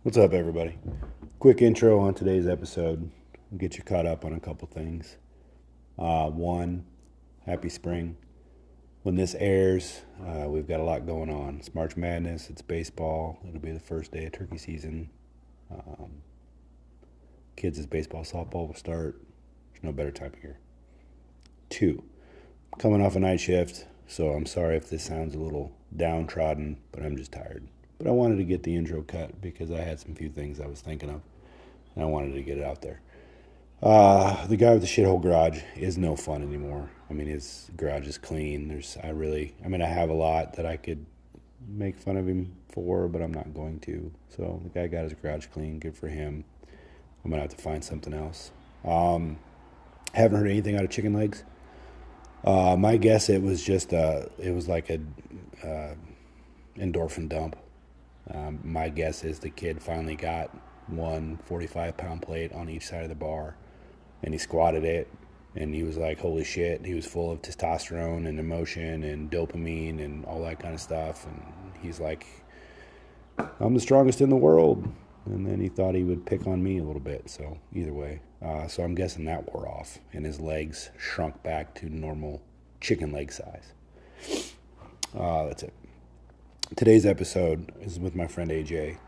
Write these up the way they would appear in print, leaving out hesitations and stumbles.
What's up, everybody? Quick intro on today's episode. We'll get you caught up on a couple things. One, happy spring. When this airs, we've got a lot going on. It's March Madness, it's baseball. It'll be the first day of turkey season. Kids' baseball, softball will start. There's no better time of year. Two, coming off a night shift, so I'm sorry if this sounds a little downtrodden, but I'm just tired. But I wanted to get the intro cut because I had some few things I was thinking of, and I wanted to get it out there. The guy with the shithole garage is no fun anymore. I mean, his garage is clean. I have a lot that I could make fun of him for, but I'm not going to. So the guy got his garage clean. Good for him. I'm gonna have to find something else. Haven't heard anything out of Chicken Legs. My guess it was like a endorphin dump. My guess is the kid finally got one 45-pound plate on each side of the bar, and he squatted it, and he was like, holy shit. He was full of testosterone and emotion and dopamine and all that kind of stuff, and he's like, I'm the strongest in the world. And then he thought he would pick on me a little bit. So either way, so I'm guessing that wore off, and his legs shrunk back to normal chicken leg size. That's it. Today's episode is with my friend AJ.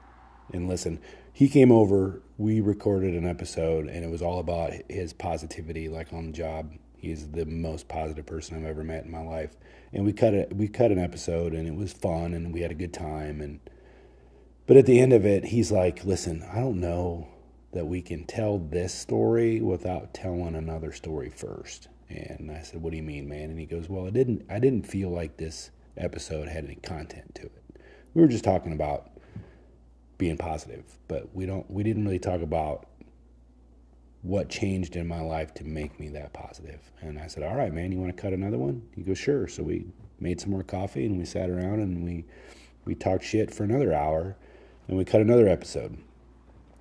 And listen, he came over, we recorded an episode, and it was all about his positivity, like on the job. He's the most positive person I've ever met in my life. And we cut an episode, and it was fun, and we had a good time. But at the end of it, he's like, listen, I don't know that we can tell this story without telling another story first. And I said, what do you mean, man? And he goes, well, I didn't feel like this episode had any content to it. We were just talking about being positive, but we didn't really talk about what changed in my life to make me that positive. And I said, all right, man, you want to cut another one? He goes, sure. So we made some more coffee, and we sat around, and we talked shit for another hour, and we cut another episode.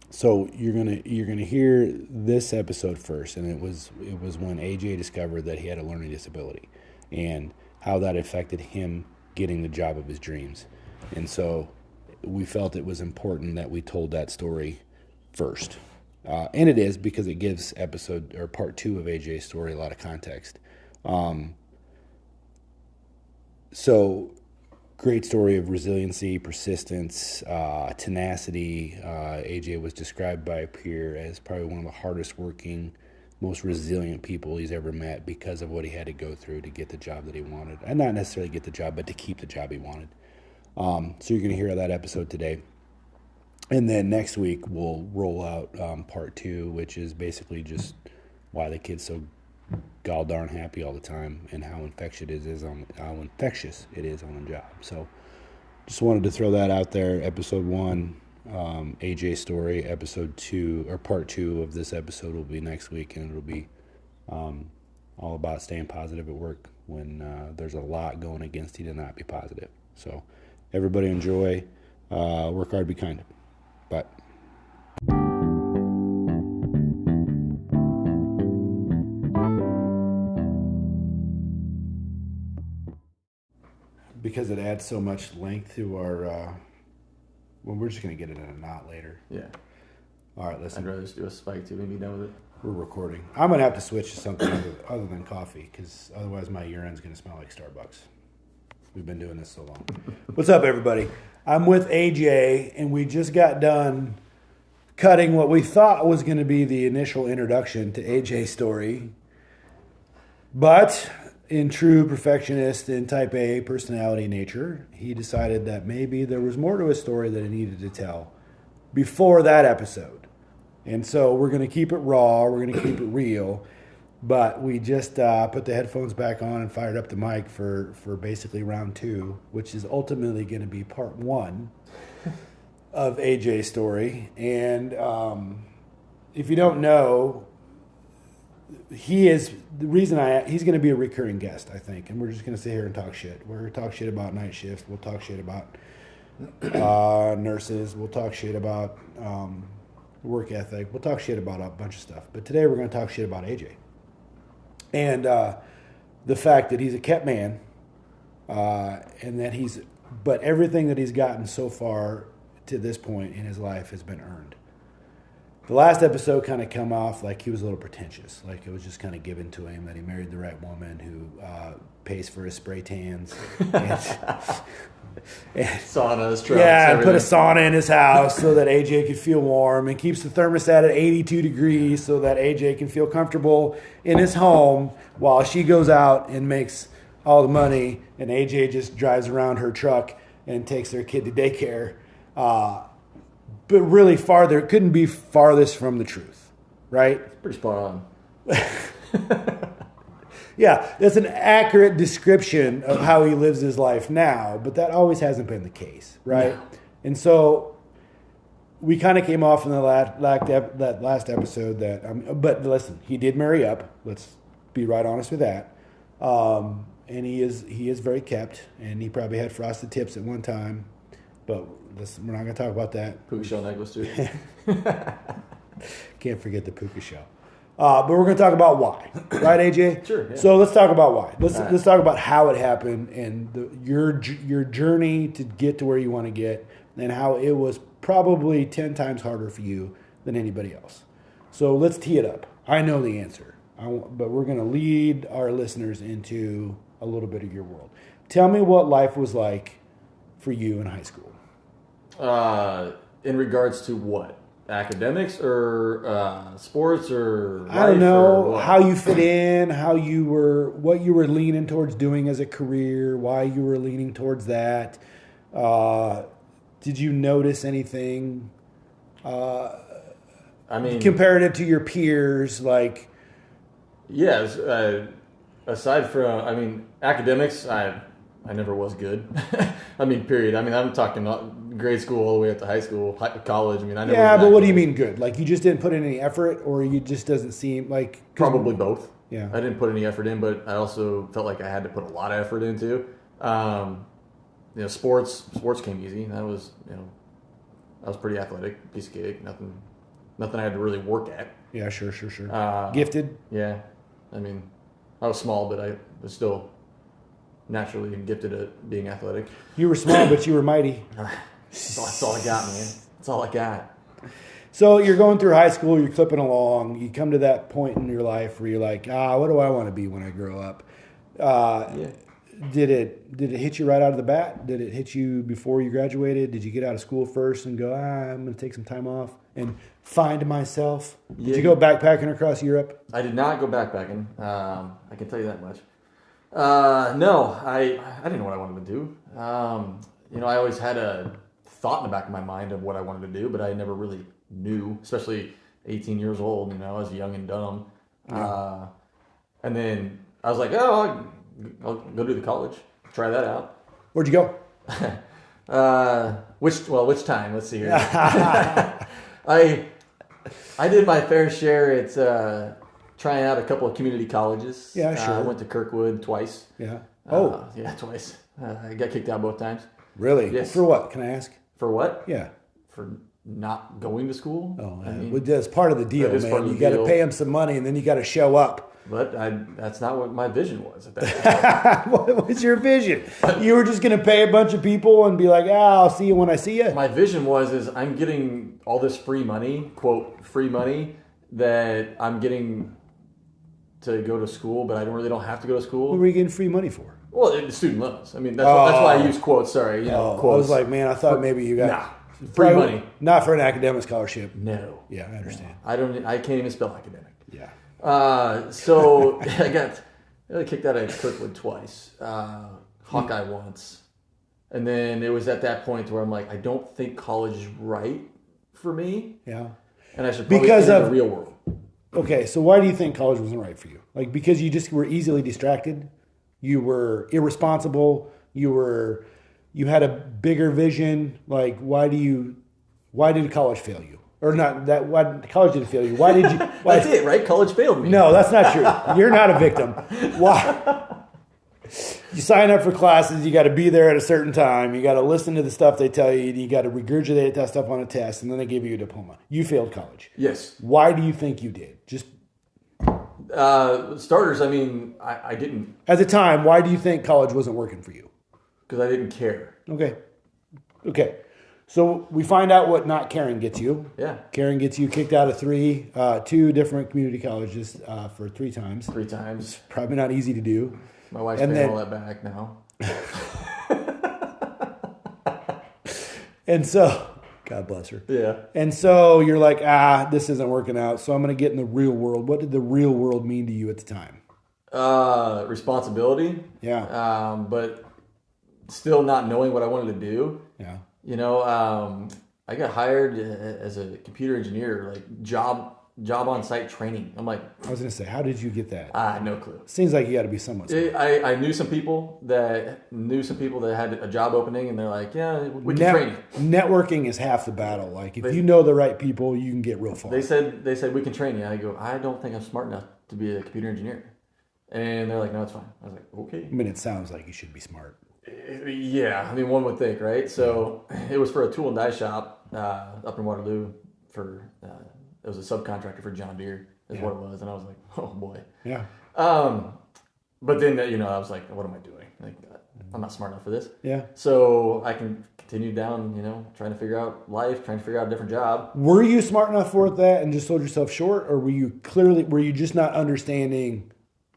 So you're gonna hear this episode first, and it was when AJ discovered that he had a learning disability, and how that affected him getting the job of his dreams. And so we felt it was important that we told that story first, and it is, because it gives episode or part 2 of AJ's story a lot of context. So great story of resiliency, persistence, tenacity. AJ was described by a peer as probably one of the hardest working, most resilient people he's ever met, because of what he had to go through to get the job that he wanted. And not necessarily get the job, but to keep the job he wanted. So you're going to hear that episode today. And then next week we'll roll out part 2, which is basically just why the kid's so gall darn happy all the time, and how infectious it is on the job. So just wanted to throw that out there. Episode 1, AJ story. Episode 2, or part 2 of this episode, will be next week, and it'll be all about staying positive at work when there's a lot going against you to not be positive. So everybody enjoy. Work hard, be kind. Bye. Because it adds so much length to our. Well, we're just going to get it in a knot later. Yeah. All right, listen. I'd rather just do a spike tube and be done with it. We're recording. I'm going to have to switch to something other than coffee, because otherwise my urine's going to smell like Starbucks. We've been doing this so long. What's up, everybody? I'm with AJ, and we just got done cutting what we thought was going to be the initial introduction to AJ's story. But in true perfectionist and type A personality nature, he decided that maybe there was more to his story that he needed to tell before that episode. And so we're going to keep it raw, we're going to keep it real, but we just put the headphones back on and fired up the mic for basically round 2, which is ultimately going to be part 1 of AJ's story. And if you don't know, he's going to be a recurring guest, I think, and we're just going to sit here and talk shit. We're going to talk shit about night shift. We'll talk shit about nurses. We'll talk shit about work ethic. We'll talk shit about a bunch of stuff. But today we're going to talk shit about AJ. And the fact that he's a kept man, and that but everything that he's gotten so far to this point in his life has been earned. The last episode kind of come off like he was a little pretentious, like it was just kind of given to him that he married the right woman who pays for his spray tans. And Saunas, trucks, yeah, and put a everything. sauna in his house so that AJ could feel warm, and keeps the thermostat at 82 degrees so that AJ can feel comfortable in his home while she goes out and makes all the money, and AJ just drives around her truck and takes their kid to daycare. But really farther, couldn't be farthest from the truth, right? Pretty spot on. Yeah, that's an accurate description of how he lives his life now, but that always hasn't been the case, right? No. And so we kind of came off in the that last episode that, but listen, he did marry up. Let's be right honest with that. And he is very kept, and he probably had frosted tips at one time, but listen, we're not going to talk about that. Puka shell necklace too. Can't forget the Puka shell. But we're going to talk about why, right, AJ? Sure, yeah. So let's talk about why. All right. Let's talk about how it happened and your journey to get to where you want to get, and how it was probably 10 times harder for you than anybody else. So let's tee it up. I know the answer, but we're going to lead our listeners into a little bit of your world. Tell me what life was like for you in high school. In regards to what? Academics or sports or I don't life know or what? how you fit in, what you were leaning towards doing as a career, why you were leaning towards that. Did you notice anything I mean, comparative to your peers? Like, yes. Aside from, I mean, academics, I never was good. I mean, period. I mean, I'm talking grade school all the way up to high school, college. I mean, I never. yeah, was but that what do you good. mean good? Like, you just didn't put in any effort, or you just doesn't seem like 'cause- Probably both. Yeah. I didn't put any effort in, but I also felt like I had to put a lot of effort into. Sports came easy. That was, I was pretty athletic, piece of cake. Nothing I had to really work at. Yeah, sure. Gifted. Yeah, I mean, I was small, but I was still naturally gifted at being athletic. You were small, but you were mighty. That's all I got, man. That's all I got. So you're going through high school, you're clipping along, you come to that point in your life where you're like, what do I want to be when I grow up? Yeah. Did it hit you right out of the bat? Did it hit you before you graduated? Did you get out of school first and go, I'm going to take some time off and find myself? Did Yeah. you go backpacking across Europe? I did not go backpacking. I can tell you that much. No, I didn't know what I wanted to do. I always had a thought in the back of my mind of what I wanted to do, but I never really knew, especially 18 years old, I was young and dumb. Yeah. And then I was like, I'll go do the college, try that out. Where'd you go? Which time? Let's see here. I did my fair share at trying out a couple of community colleges. Yeah, sure. I went to Kirkwood twice. Yeah. Yeah, twice. I got kicked out both times. Really? Yes. For what? Can I ask? For what? Yeah. For not going to school. Oh, I mean, well, that's part of the deal, that is man. part of the You got to deal. pay them some money, and then you got to show up. but that's not what my vision was at that time. What was your vision? You were just going to pay a bunch of people and be like, I'll see you when I see you? My vision is I'm getting all this free money, quote, free money, that I'm getting to go to school, but I really don't have to go to school. What were you getting free money for? Well, it's student loans. I mean, that's why I use quotes. Sorry, I quotes. was like, man, I thought maybe you got free probably money. Not for an academic scholarship. No. Yeah, I understand. I can't even spell academic. Yeah. So I got kicked out of Kirkwood twice, Hawkeye once, and then it was at that point where I'm like, I don't think college is right for me, Yeah. and I should probably Because get into of- the real world. Okay, so why do you think college wasn't right for you? Like, because you just were easily distracted? You were irresponsible? You had a bigger vision? Like, why did college fail you? Or not that? Why college didn't fail you? Why did you? Why, That's it, right? College failed me. No, that's not true. You're not a victim. Why? You sign up for classes, you got to be there at a certain time, you got to listen to the stuff they tell you, you got to regurgitate that stuff on a test, and then they give you a diploma. You failed college. Yes. Why do you think you did? Just Starters. I mean, I didn't at the time, why do you think college wasn't working for you? because I didn't care. Okay. So we find out what not caring gets you. Yeah. Caring gets you kicked out of two different community colleges for 3 times. 3 times. Probably not easy to do. My wife's paying all that back now. And so, God bless her. Yeah. And so you're like, this isn't working out. So I'm going to get in the real world. What did the real world mean to you at the time? Responsibility. Yeah. But still not knowing what I wanted to do. Yeah. You know, I got hired as a computer engineer, like job on site training. I'm like, I was going to say, how did you get that? No clue. Seems like you got to be somewhat smart. I knew some people that had a job opening, and they're like, yeah, we can train you. Networking is half the battle. Like if you know the right people, you can get real far. They said we can train you. I go, I don't think I'm smart enough to be a computer engineer. And they're like, no, it's fine. I was like, okay. I mean, it sounds like you should be smart. Yeah, I mean, one would think, right? So it was for a tool and die shop up in Waterloo. It was a subcontractor for John Deere, is what it was, and I was like, oh boy. Yeah. But then I was like, what am I doing? Like, I'm not smart enough for this. Yeah. So I can continue down, trying to figure out life, trying to figure out a different job. Were you smart enough for that and just sold yourself short, or were you just not understanding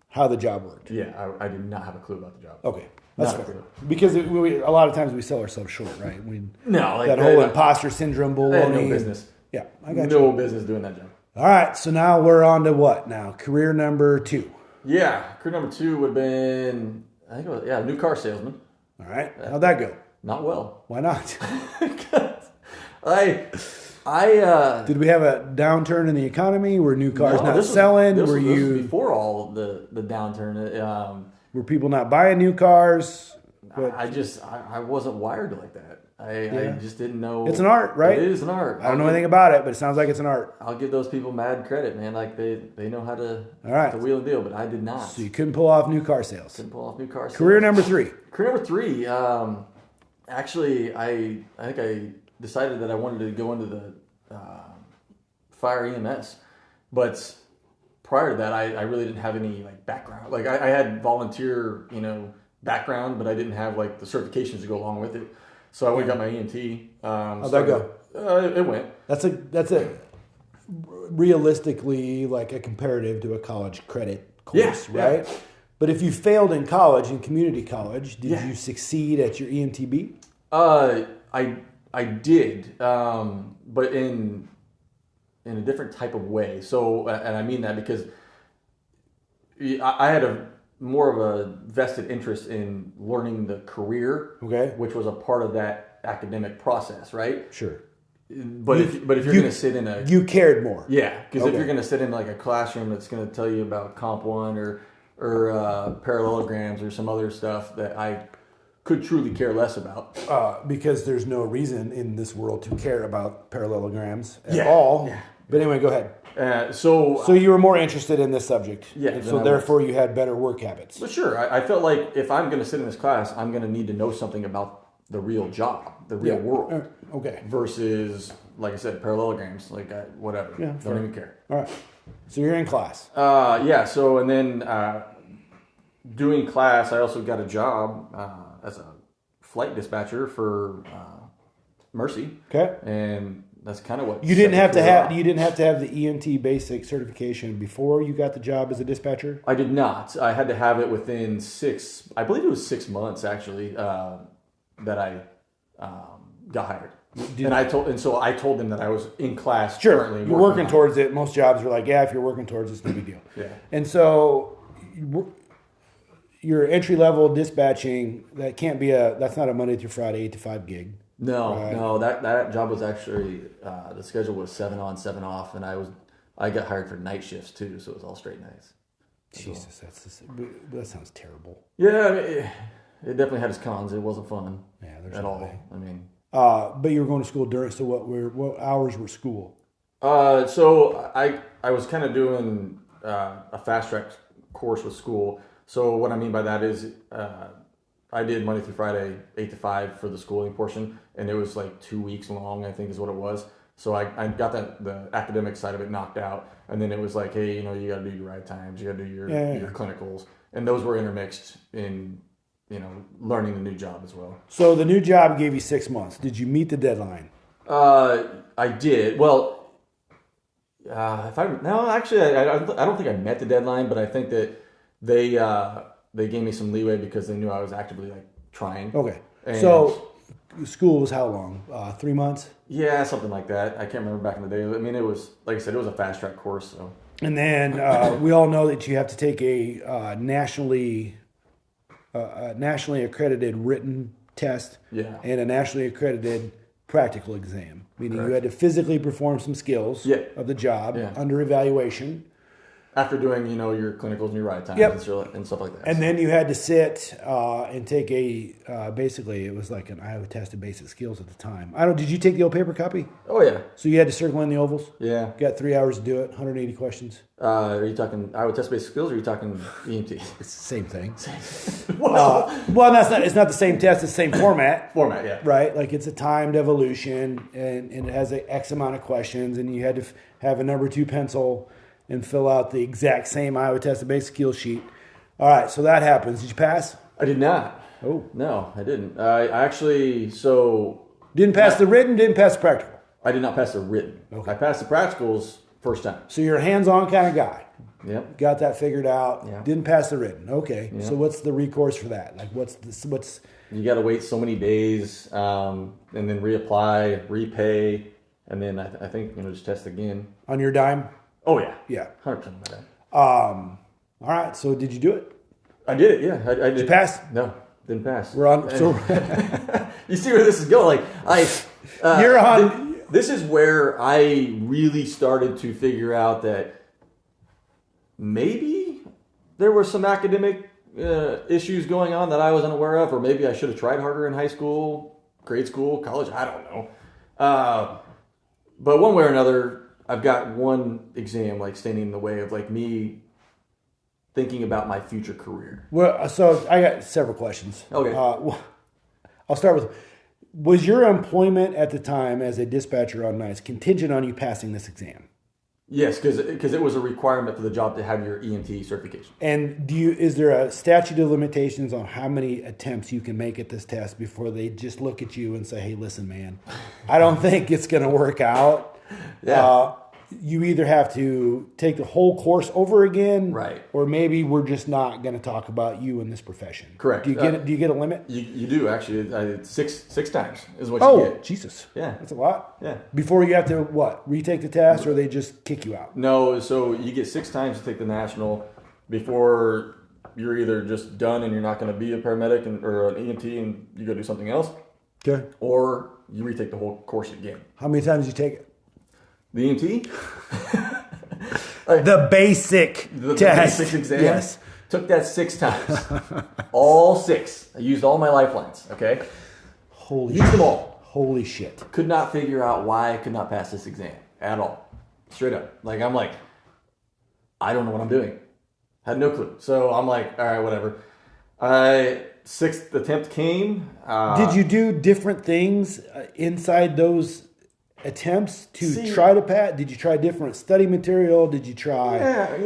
how the job worked? Yeah, I did not have a clue about the job. Okay. That's fair. Because a lot of times we sell ourselves short, right? That whole imposter syndrome baloney. They had no business. Yeah, I got no business doing that job. All right, so now we're on to what now? Career number 2. Yeah, career number 2 would have been, I think it was, new car salesman. All right, how'd that go? Not well. Why not? Did we have a downturn in the economy? Were new cars not selling? This was before all the downturn. Were people not buying new cars? I wasn't wired like that. I just didn't know. It's an art, right? It is an art. I don't know anything about it, but it sounds like it's an art. I'll give those people mad credit, man. Like they know how to wheel and deal, but I did not. So you couldn't pull off new car sales. Career number 3. Career number 3. Actually, I think I decided that I wanted to go into the fire EMS, but prior to that, I really didn't have any background. Like I had volunteer, background, but I didn't have the certifications to go along with it. So I went and got my EMT. How'd that go? It went. That's a realistically a comparative to a college credit course, right? Yeah. But if you failed in college, in community college, did you succeed at your EMTB? I did, but in a different type of way. So, and I mean that because I had more of a vested interest in learning the career, which was a part of that academic process, right? Sure. But if you're going to sit in you cared more, because if you're going to sit in a classroom that's going to tell you about Comp 1 or parallelograms or some other stuff that I could truly care less about, because there's no reason in this world to care about parallelograms at all. Yeah. But anyway, go ahead. So you were more interested in this subject. Yeah. So therefore you had better work habits. But sure. I felt like if I'm going to sit in this class, I'm going to need to know something about the real job, the real world. Okay. Versus, like I said, parallelograms, whatever. Yeah. Don't even care. All right. So you're in class. So, and then doing class, I also got a job as a flight dispatcher for Mercy. Okay. And that's kind of what you didn't have to have. You didn't have to have the EMT basic certification before you got the job as a dispatcher. I did not. I had to have it within 6. I believe it was 6 months actually that I got hired. So I told them that I was in class. Sure, currently you're working towards it. Most jobs are like, if you're working towards it, it's no big deal. Yeah. And so your entry level dispatching that's not a Monday through Friday 8 to 5 gig. No, that job was actually the schedule was 7 on, 7 off, and I got hired for night shifts too, so it was all straight nights. Jesus, that sounds terrible. Yeah, I mean, it definitely had its cons. It wasn't fun at all. Way. I mean, but you were going to school during. So what hours were school? So I was kind of doing a fast track course with school. So what I mean by that is I did Monday through Friday, 8 to 5 for the schooling portion, and it was 2 weeks long, I think is what it was. So I got the academic side of it knocked out, and then it was hey, you got to do your ride times, you got to do your clinicals, and those were intermixed in learning the new job as well. So the new job gave you 6 months. Did you meet the deadline? I did. Well, actually, I don't think I met the deadline, but I think that they gave me some leeway because they knew I was actively like trying. Okay. And So school was how long? 3 months? yeah, something like that. I can't remember back in the day. I mean, it was, like I said, it was a fast track course. So And then we all know that you have to take a nationally accredited written test Yeah. and a nationally accredited practical exam, meaning you had to physically perform some skills Yeah. of the job Yeah. under evaluation. after doing, your clinicals and your ride times Yep. and stuff like that. And then you had to sit and take basically it was like an Iowa test of basic skills at the time. Did you take the old paper copy? Oh yeah, So you had to circle in the ovals? yeah. Got 3 hours to do it, 180 questions. Are you talking Iowa test based skills, or are you talking EMT? It's the same thing. Well, Well, it's not the same test, it's the same format. format, yeah. Right, like it's a timed evolution, and it has an X amount of questions, and you had to have a number 2 pencil and fill out the exact same Iowa test of basic skills sheet. All right, so that happens. Did you pass? I did not. Oh, No, I didn't. I actually, didn't pass the written, didn't pass the practical. I did not pass the written. Okay. I passed the practicals first time. So you're a hands-on kind of guy. Yep. Got that figured out. Yeah. Didn't pass the written. Okay. Yeah. So what's the recourse for that? Like what's You got to wait so many days, and then reapply, repay, and then I think just test again. on your dime? Oh yeah, Yeah. 100% of my time. All right. So did you do it? I did it. Yeah, I did. Did you pass? No, didn't pass. We're on. So You see where this is going? You're on. This is where I really started to figure out that maybe there were some academic issues going on that I was unaware of, or maybe I should have tried harder in high school, grade school, college. I don't know. But one way or another, I've got one exam like standing in the way of like me thinking about my future career. Well, so I got several questions. Okay. I'll start with: was your employment at the time as a dispatcher on nights contingent on you passing this exam? Yes, because it was a requirement for the job to have your EMT certification. And is there a statute of limitations on how many attempts you can make at this test before they just look at you and say, "Hey, listen, man, I don't think it's going to work out." Yeah. You either have to take the whole course over again, Right. or maybe we're just not going to talk about you in this profession. Correct. Do you get it? Do you get a limit? You do actually. Six times is what you Oh, get. Jesus. Yeah. That's a lot. Yeah. Before you have to, retake the test, or they just kick you out? No, so you get 6 times to take the national before you're either just done and you're not going to be a paramedic or an EMT and you go do something else, Okay. or you retake the whole course again. How many times did you take it? The EMT? The basic The test. basic exam? Yes. Took that 6 times. All 6. I used all my lifelines, okay? Holy Used them all. Holy shit. Could not figure out why I could not pass this exam at all. Straight up. I'm like, I don't know what I'm doing. Had no clue. So I'm like, all right, whatever. 6th attempt came. Did you do different things inside those attempts to try to pass? Did you try different study material? Did you try? Yeah,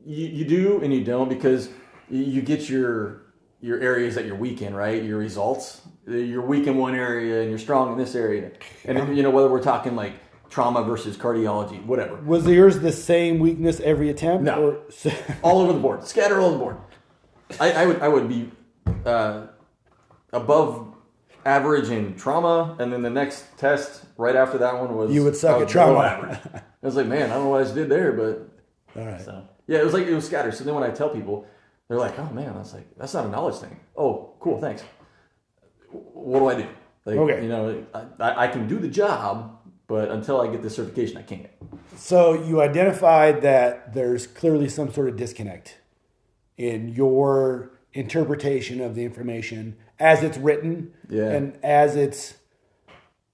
you do and you don't, because you get your areas that you're weak in, right? Your results. You're weak in one area and you're strong in this area. And whether we're talking like trauma versus cardiology, whatever. Was yours the same weakness every attempt? No. All over the board. Scatter all over the board. I would be above average in trauma, and then the next test right after that one was You would suck at trauma. below average. I was like, man, I don't know what I just did there, but All right. so yeah, it was scattered. So then when I tell people, they're like, oh man, I was like, that's not a knowledge thing. Oh, cool, thanks. What do I do? Like, Okay. I can do the job, but until I get this certification, I can't. So you identified that there's clearly some sort of disconnect in your interpretation of the information as it's written and as it's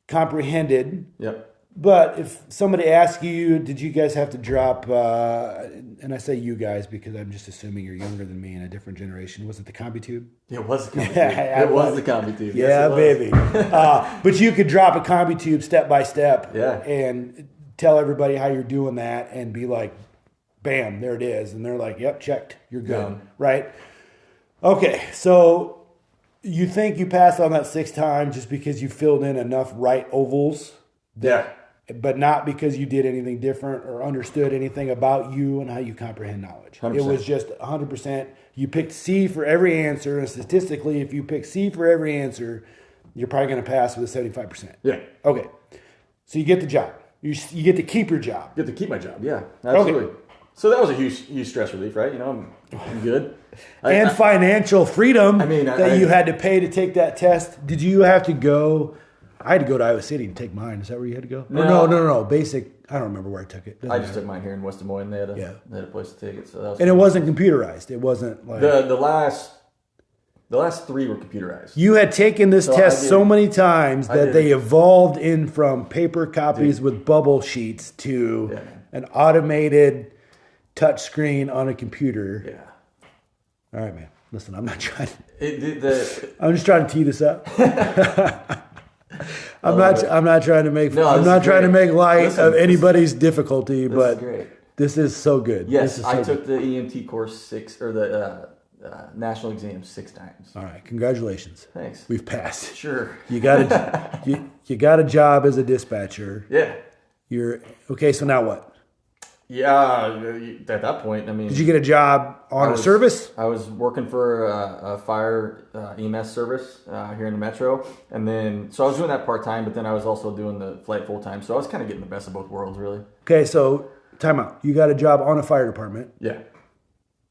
comprehended. Yep. But if somebody asks you, did you guys have to drop, and I say you guys because I'm just assuming you're younger than me in a different generation. Was it the CombiTube? It was the CombiTube. It was the CombiTube. Yeah, yes, baby. But you could drop a CombiTube step by step and tell everybody how you're doing that and be like, bam, there it is. And they're like, yep, checked. You're good. Right? Okay, so You think you passed on that 6 times just because you filled in enough right ovals, Yeah. but not because you did anything different or understood anything about you and how you comprehend knowledge. 100%. It was just 100%. You picked C for every answer, and statistically, if you pick C for every answer, you're probably going to pass with a 75%. Yeah. Okay. So you get the job. You get to keep your job. Get to keep my job. Yeah, absolutely. Okay. So that was a huge stress relief, right? You know, I'm good. And financial freedom I you had to pay to take that test. Did you have to go? I had to go to Iowa City to take mine. Is that where you had to go? No. Basic. I don't remember where I took it. I just took mine here in West Des Moines. They had a place to take it. So that was and it wasn't computerized. It wasn't like the last 3 were computerized. you had taken this test so many times that they evolved in from paper copies with bubble sheets to an automated touch screen on a computer. Yeah. All right, man. Listen, I'm not trying. I'm just trying to tee this up. I'm not trying to make. No, I'm not trying to make light of anybody's difficulty, this but is great. This is so good. Yes, I took the EMT course the national exam 6 times. All right, congratulations. Thanks. We've passed. Sure. You got you got a job as a dispatcher. Yeah. You're okay. So now what? Yeah, at that point, I mean... Did you get a job on a service? I was working for a fire EMS service here in the metro. And then, so I was doing that part-time, but then I was also doing the flight full-time. So I was kind of getting the best of both worlds, really. Okay, so time out. You got a job on a fire department. Yeah.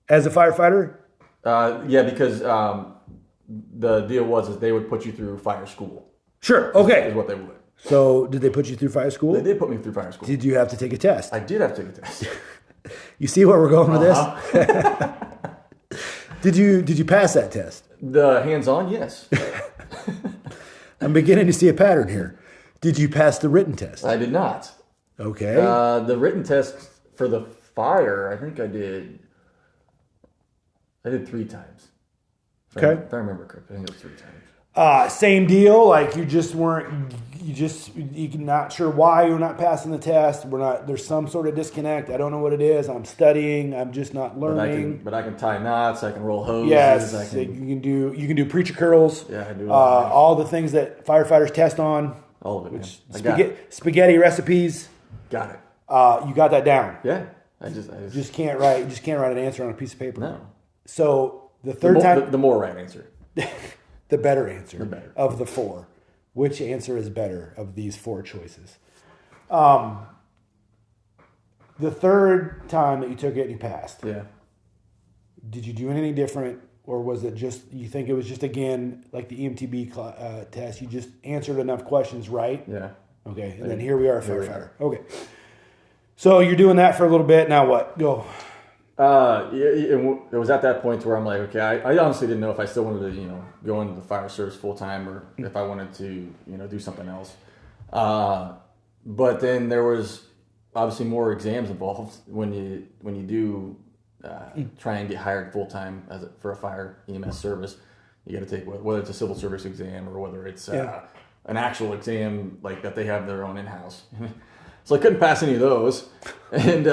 As a firefighter? Yeah, because the deal was they would put you through fire school. Sure, okay. Is what they would. So, did they put you through fire school? They did put me through fire school. Did you have to take a test? I did have to take a test. You see where we're going with this? Did you pass that test? The hands-on, yes. I'm beginning to see a pattern here. Did you pass the written test? I did not. Okay. The written test for the fire, I think I did 3 times. Okay. If I remember correctly, I think it was 3 times. Same deal. Like you're not sure why you're not passing the test. There's some sort of disconnect. I don't know what it is. I'm studying. I'm just not learning. But I can tie knots. I can roll hoses. Yes. You can do preacher curls. Yeah, I do. All the things that firefighters test on. All of it. Spaghetti recipes. Got it. You got that down. Yeah. I just can't write an answer on a piece of paper. No. So the third time, the more right answer. The better answer. The better. Of the 4. Which answer is better of these 4 choices? The third time that you took it and you passed. Yeah. Did you do anything different, or was it just you think it was just again like the EMTB test? You just answered enough questions right. Yeah. Okay, and then here we are, firefighter. Okay. So you're doing that for a little bit. Now what? Go. It was at that point where I'm like, okay, I honestly didn't know if I still wanted to, go into the fire service full time or if I wanted to, do something else. But then there was obviously more exams involved when you do try and get hired full time for a fire EMS service. You got to take whether it's a civil service exam or whether it's an actual exam like that they have their own in-house. So I couldn't pass any of those, and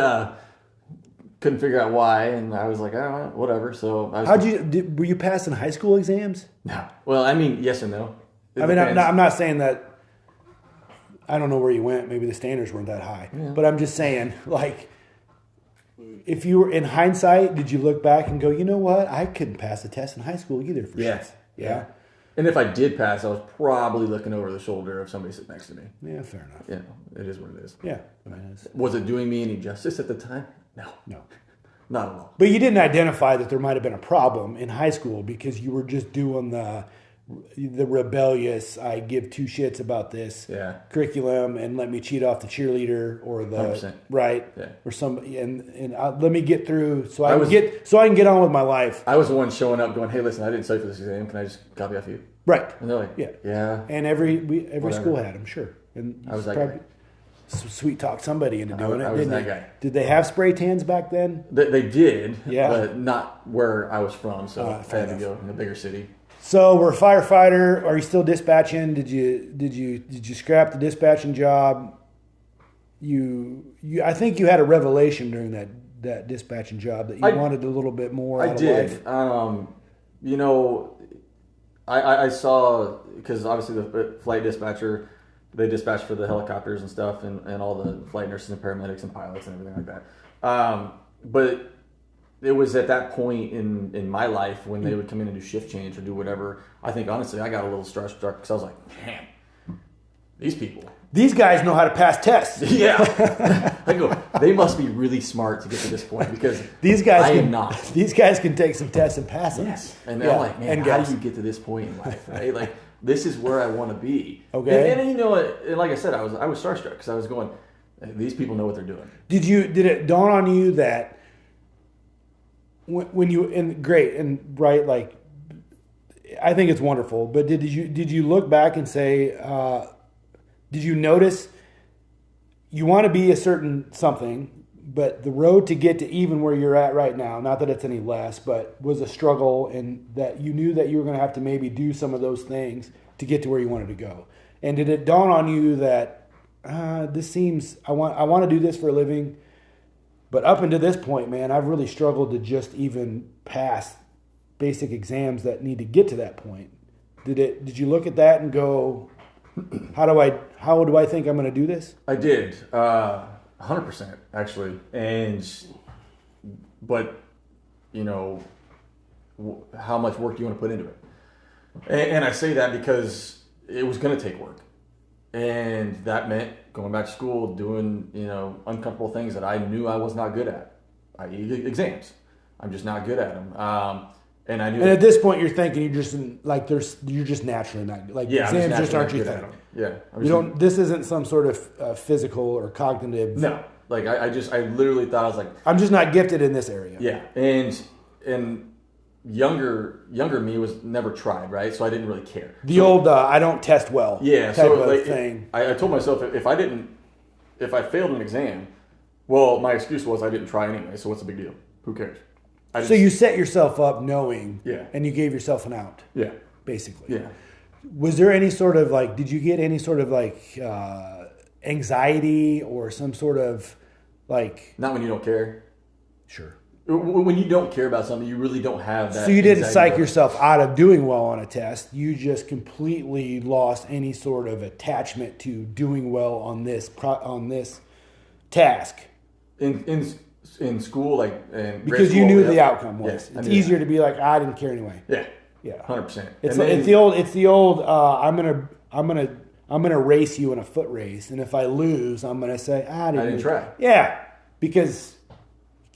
couldn't figure out why, and I was like, oh, whatever. So were you passing high school exams? No. Well, I mean, yes and no. I'm not saying that. I don't know where you went. Maybe the standards weren't that high. Yeah. But I'm just saying, like, if you were in hindsight, did you look back and go, you know what? I couldn't pass a test in high school either. For yes. Sure. Yeah. And if I did pass, I was probably looking over the shoulder of somebody sitting next to me. Yeah, fair enough. Yeah, it is what it is. Yeah. Was it doing me any justice at the time? No. Not at all. But you didn't identify that there might have been a problem in high school because you were just doing the rebellious, I give 2 shits about this curriculum and let me cheat off the cheerleader or the 100%. Right or somebody and let me get through so I can get on with my life. I was the one showing up going, hey, listen, I didn't study for this exam. Can I just copy off you? Right. And they're like, yeah. And every school had them, sure. And I was that guy. Sweet talk somebody into doing it. I was that guy. Did they have spray tans back then? They did, but not where I was from. So I had to go in a bigger city. So we're a firefighter. Are you still dispatching? Did you scrap the dispatching job? I think you had a revelation during that dispatching job that you wanted a little bit more. I did. I saw, because obviously the flight dispatcher, they dispatch for the helicopters and stuff, and all the flight nurses and paramedics and pilots and everything like that. But it was at that point in my life when they would come in and do shift change or do whatever. I think honestly, I got a little starstruck because I was like, man, these people. These guys know how to pass tests. Yeah. I go, they must be really smart to get to this point because these guys I am not. These guys can take some tests and pass them. Yes. And I'm like, man, how do you get to this point in life, right? Like, this is where I want to be. Okay. And you know what? Like I said, I was starstruck because I was going, these people know what they're doing. Did it dawn on you that when you, and great and right, like, I think it's wonderful, but did you look back and say, did you notice you want to be a certain something, but the road to get to even where you're at right now, not that it's any less, but was a struggle, and that you knew that you were going to have to maybe do some of those things to get to where you wanted to go? And did it dawn on you that this seems, I want to do this for a living, but up until this point, man, I've really struggled to just even pass basic exams that need to get to that point? Did you look at that and go, how do I think I'm going to do this? I did, 100% actually, but you know, how much work do you want to put into it? And I say that because it was going to take work, and that meant going back to school, doing uncomfortable things that I knew I was not good at, i.e., exams. I'm just not good at them. And I knew. And at this point, you're thinking you're just naturally not like exams just aren't your thing. Yeah, This isn't some sort of physical or cognitive. No, like I literally thought I was like, I'm just not gifted in this area. Yeah, and younger me was never tried, right? So I didn't really care. Old I don't test well. Yeah, type so of like thing. I told myself if I failed an exam, well, my excuse was I didn't try anyway. So what's the big deal? Who cares? So you set yourself up knowing, yeah, and you gave yourself an out, yeah, basically. Yeah. Was there any sort of like? Did you get any sort of like anxiety or some sort of like? Not when you don't care. Sure. When you don't care about something, you really don't have that. So you didn't psych yourself out of doing well on a test. You just completely lost any sort of attachment to doing well on this task. In school, like in because school, you knew the outcome was. Yeah, it's easier to be like, I didn't care anyway. Yeah, yeah, 100%. It's the old. I'm gonna race you in a foot race, and if I lose, I'm gonna say I didn't try. Yeah, because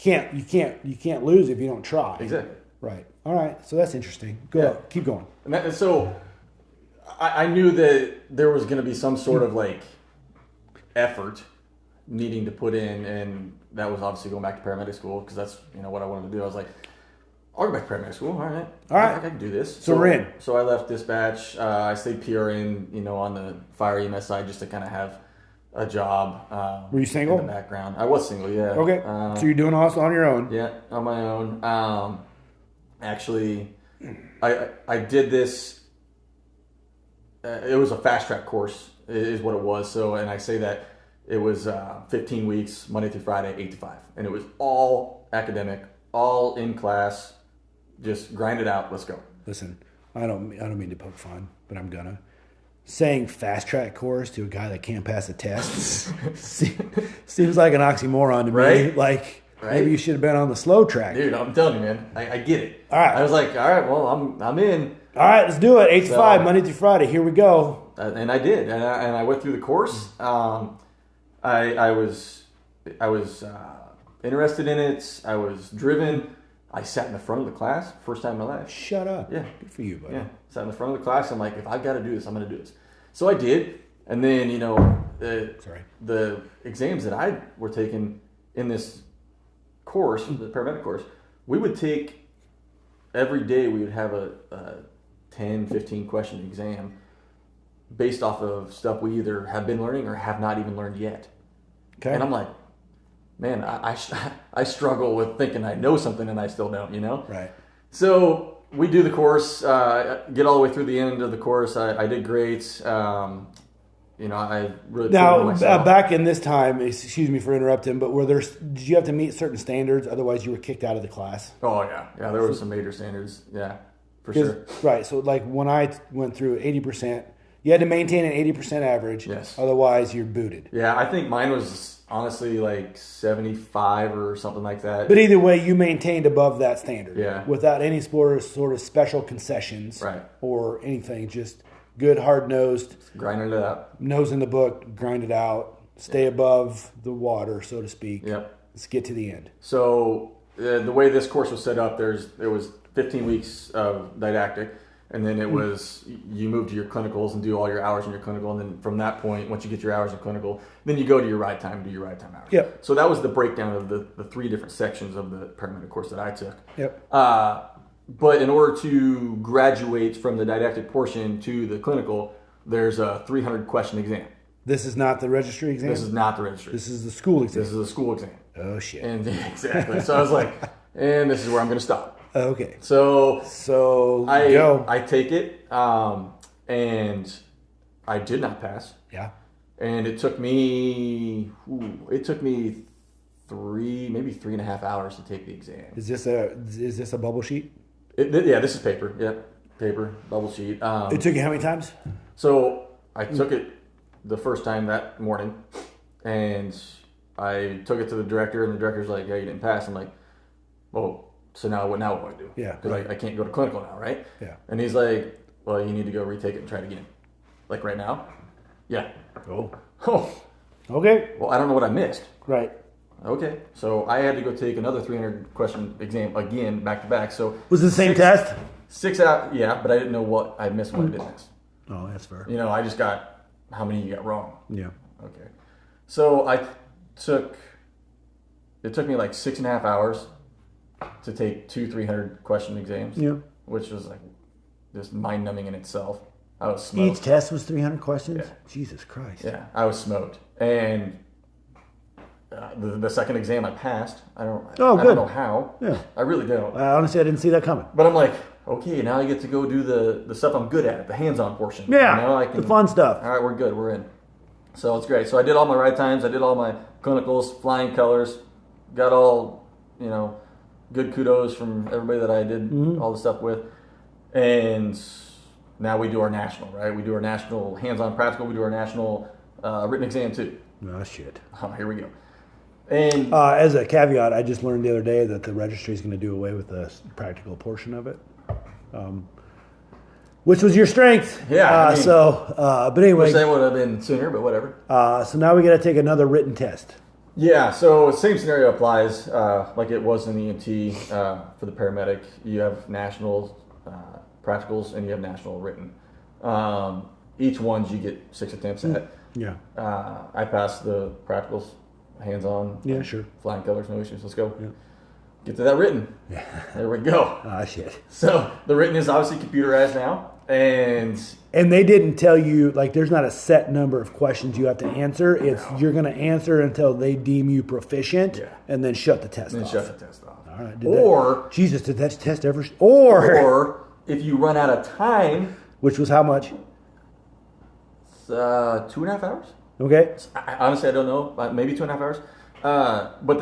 you can't lose if you don't try. Exactly. Right. All right. So that's interesting. Go. Keep going. And so I knew that there was going to be some sort of like effort needing to put in, and that was obviously going back to paramedic school because that's what I wanted to do. I was like, I'll go back to paramedic school. All right. I can do this. So we're in. So I left dispatch. I stayed PRN, on the fire EMS side just to kind of have a job. Were you single? In the background, I was single. Yeah. Okay. So you're doing also on your own. Yeah, on my own. Actually, I did this. It was a fast track course, is what it was. So, and I say that it was 15 weeks, Monday through Friday, 8 to 5, and it was all academic, all in class, just grind it out. Let's go. Listen, I don't mean to poke fun, but I'm gonna. Saying fast track course to a guy that can't pass a test seems like an oxymoron to me. Right? Like maybe you should have been on the slow track. Dude, I'm telling you, man, I get it. All right, I was like, all right, well, I'm in. All right, let's do it. 8 to 5, Monday through Friday. Here we go. And I did, and I went through the course. I was interested in it. I was driven. I sat in the front of the class, first time in my life. Shut up. Yeah. Good for you, buddy. Yeah. Sat in the front of the class. I'm like, if I've got to do this, I'm going to do this. So I did. And then, the exams that I were taking in this course, the paramedic course, we would take every day, we would have a 10, 15 question exam based off of stuff we either have been learning or have not even learned yet. Okay. And I'm like, man, I struggle with thinking I know something and I still don't, Right. So we do the course, get all the way through the end of the course. I did great. I really now back in this time. Excuse me for interrupting, but did you have to meet certain standards? Otherwise, you were kicked out of the class. Oh yeah. There were some major standards. Yeah, for sure. Right. So like when I went through 80%, you had to maintain an 80% average. Yes. Otherwise, you're booted. Yeah, I think mine was honestly like 75 or something like that. But either way, you maintained above that standard. Yeah. Without any sort of special concessions. Right. Or anything. Just good, hard-nosed. Grinding it out. Nose in the book, grind it out. Stay above the water, so to speak. Yep. Let's get to the end. So the way this course was set up, it was 15 weeks of didactic. And then it was, you move to your clinicals and do all your hours in your clinical. And then from that point, once you get your hours in clinical, then you go to your ride time and do your ride time hours. Yep. So that was the breakdown of the 3 different sections of the paramedic course that I took. Yep. But in order to graduate from the didactic portion to the clinical, there's a 300 question exam. This is not the registry exam? This is not the registry. This is the school exam. This is a school exam. Oh, shit. And exactly. So I was like, and this is where I'm going to stop. Okay. So I I take it, and I did not pass. Yeah. And it took me maybe 3.5 hours to take the exam. Is this a bubble sheet? Yeah, this is paper. Yep, paper bubble sheet. It took you how many times? So I took it the first time that morning, and I took it to the director, and the director's like, "Yeah, you didn't pass." I'm like, "Well, so now what do I do?" Yeah, because right. I can't go to clinical now, right? Yeah. And he's like, "Well, you need to go retake it and try it again." Like right now? Yeah. Oh. Oh. Okay. Well, I don't know what I missed. Right. Okay. So I had to go take another 300 question exam again, back to back. So was it the same test? 6 out. Yeah, but I didn't know what I missed and what I didn't miss. Oh, that's fair. You know, I just got how many you got wrong. Yeah. Okay. So it took me like 6.5 hours to take 2 300 question exams. Yeah. Which was like just mind numbing in itself. I was smoked. Each test was 300 questions? Yeah. Jesus Christ. Yeah, I was smoked. And the second exam I passed. I don't know how. Yeah. I really don't. Honestly, I didn't see that coming. But I'm like, okay, now I get to go do the stuff I'm good at, the hands-on portion. Yeah, you know, the fun stuff. All right, we're good. We're in. So it's great. So I did all my ride times. I did all my clinicals, flying colors. Got all, good kudos from everybody that I did all the stuff with. And now we do our national, right? We do our national hands-on practical. We do our national written exam too. Oh, shit. Oh, here we go. And as a caveat, I just learned the other day that the registry is going to do away with the practical portion of it, which was your strength. Yeah. But anyway. Wish that would have been sooner, but whatever. So now we got to take another written test. Yeah, so same scenario applies like it was in the EMT for the paramedic. You have national practicals and you have national written. Each ones you get 6 attempts at. Yeah. I passed the practicals, hands-on. Yeah, sure. Flying colors, no issues. Let's go. Yeah. Get to that written. Yeah. There we go. Ah, shit. So the written is obviously computerized now. And they didn't tell you, like, there's not a set number of questions you have to answer. It's you're going to answer until they deem you proficient, and then shut the test off. Then shut the test off. All right. Jesus, did that test ever? Or if you run out of time, which was how much? 2.5 hours. Okay. Honestly, I don't know. Maybe 2.5 hours. But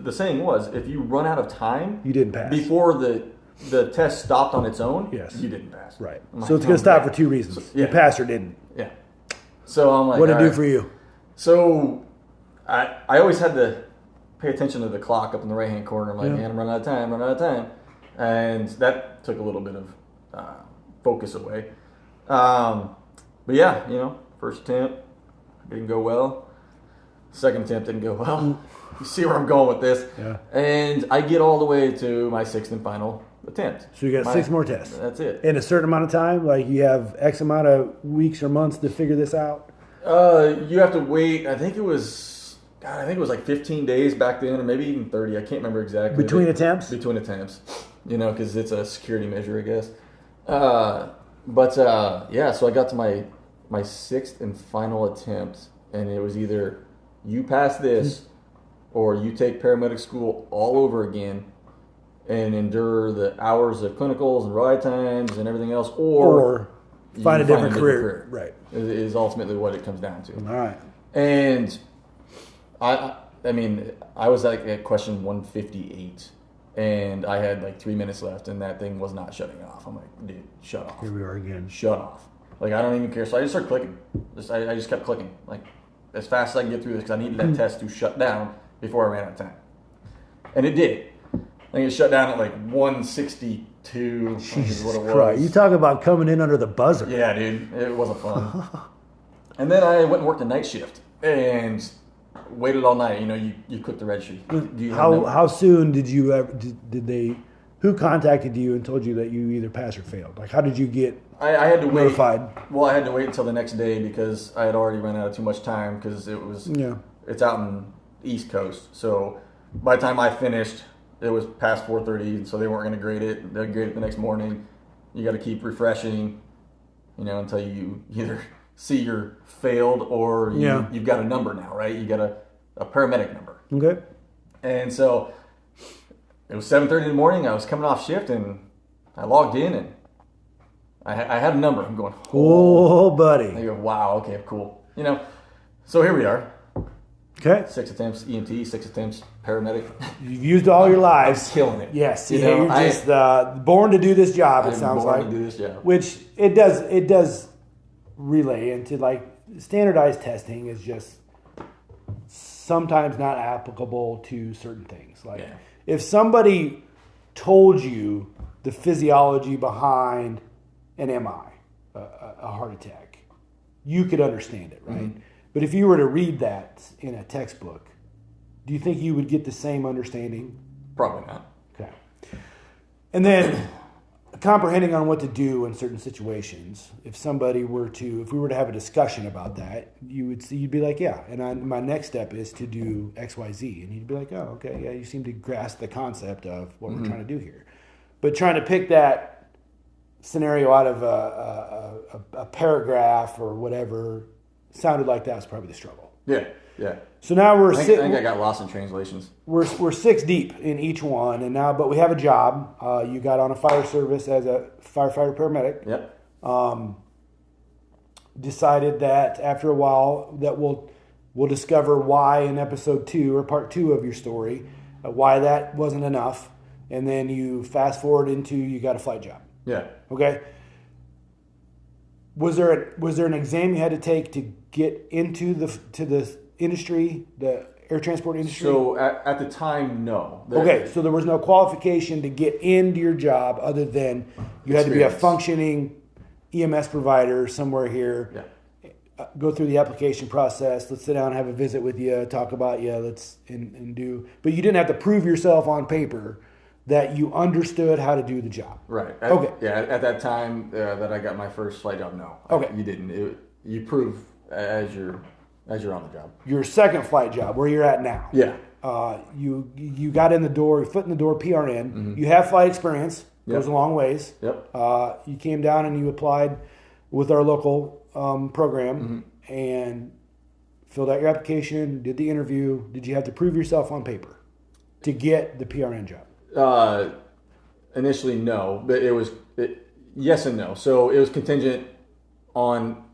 the saying was, if you run out of time, you didn't pass before the test stopped on its own. Yes, you didn't pass. Right. So it's going to stop for 2 reasons. You passed or didn't. Yeah. So I'm like, what did it do for you? So I always had to pay attention to the clock up in the right hand corner. I'm like, man, I'm running out of time, and that took a little bit of focus away. But yeah, first attempt didn't go well. Second attempt didn't go well. You see where I'm going with this. Yeah. And I get all the way to my 6th and final attempt. So you got 6 more tests. That's it. In a certain amount of time? Like you have X amount of weeks or months to figure this out? You have to wait. I think it was like 15 days back then, or maybe even 30. I can't remember exactly. Between attempts? Between attempts. Because it's a security measure, I guess. So I got to my 6th and final attempt, and it was either you pass this or you take paramedic school all over again and endure the hours of clinicals and ride times and everything else, or find a different career. Right. Is ultimately what it comes down to. All right. And I was at question 158 and I had like 3 minutes left, and that thing was not shutting off. I'm like, dude, shut off. Here we are again. Shut off. Like, I don't even care. So I just started clicking. I just kept clicking, like, as fast as I can get through this, because I needed that test to shut down before I ran out of time. And it did. I think it shut down at like 162. Jesus what it was. Christ. You talk about coming in under the buzzer. Yeah, dude. It wasn't fun. And then I went and worked a night shift and waited all night. You know, you cook the registry. How soon did you ever, did they, who contacted you and told you that you either passed or failed? Like, how did you get I had to wait. notified? Well, I had to wait until the next day because I had already run out of too much time because it's out in East Coast. So by the time I finished, it was past 4:30, so they weren't going to grade it. They'd grade it the next morning. You got to keep refreshing, you know, until you either see you're failed or you've got a number now, right? You got a paramedic number. Okay. And so it was 7:30 in the morning. I was coming off shift, and I logged in, and I had a number. I'm going, oh, buddy. I go, wow, okay, cool. You know, so here we are. Okay. 6 attempts EMT, 6 attempts paramedic. You've used all your lives. I'm killing it. Yes. You You're know, just born to do this job, it sounds like. Born to do this job. Which it does relay into, like, standardized testing is just sometimes not applicable to certain things. Like, if somebody told you the physiology behind an MI, a heart attack, you could understand it, right? Mm-hmm. But if you were to read that in a textbook, do you think you would get the same understanding? Probably not. Okay. And then comprehending on what to do in certain situations. If we were to have a discussion about that, you'd be like, yeah. And my next step is to do X, Y, Z. And you'd be like, oh, okay, yeah, you seem to grasp the concept of what we're trying to do here. But trying to pick that scenario out of a paragraph or whatever sounded like that was probably the struggle. Yeah. So now I think I got lost in translations. We're 6 deep in each one, but we have a job. You got on a fire service as a firefighter paramedic. Yep. Decided that after a while that we'll discover why in episode 2 or part 2 of your story, why that wasn't enough, and then you fast forward into you got a flight job. Yeah. Okay. Was there an exam you had to take to get into the industry, the air transport industry? So at the time, no. Okay, so there was no qualification to get into your job other than you had to be a functioning EMS provider somewhere here. Yeah. Go through the application process. Let's sit down and have a visit with you, talk about you. But you didn't have to prove yourself on paper that you understood how to do the job. Right. Okay. Yeah. At that time that I got my first flight job, no. Okay. You didn't. You prove as you're on the job. Your second flight job, where you're at now. Yeah. You got in the door, foot in the door, PRN. Mm-hmm. You have flight experience. Goes a long ways. Yep. You came down and you applied with our local program and filled out your application, did the interview. Did you have to prove yourself on paper to get the PRN job? Initially, no, but it was yes and no. So it was contingent on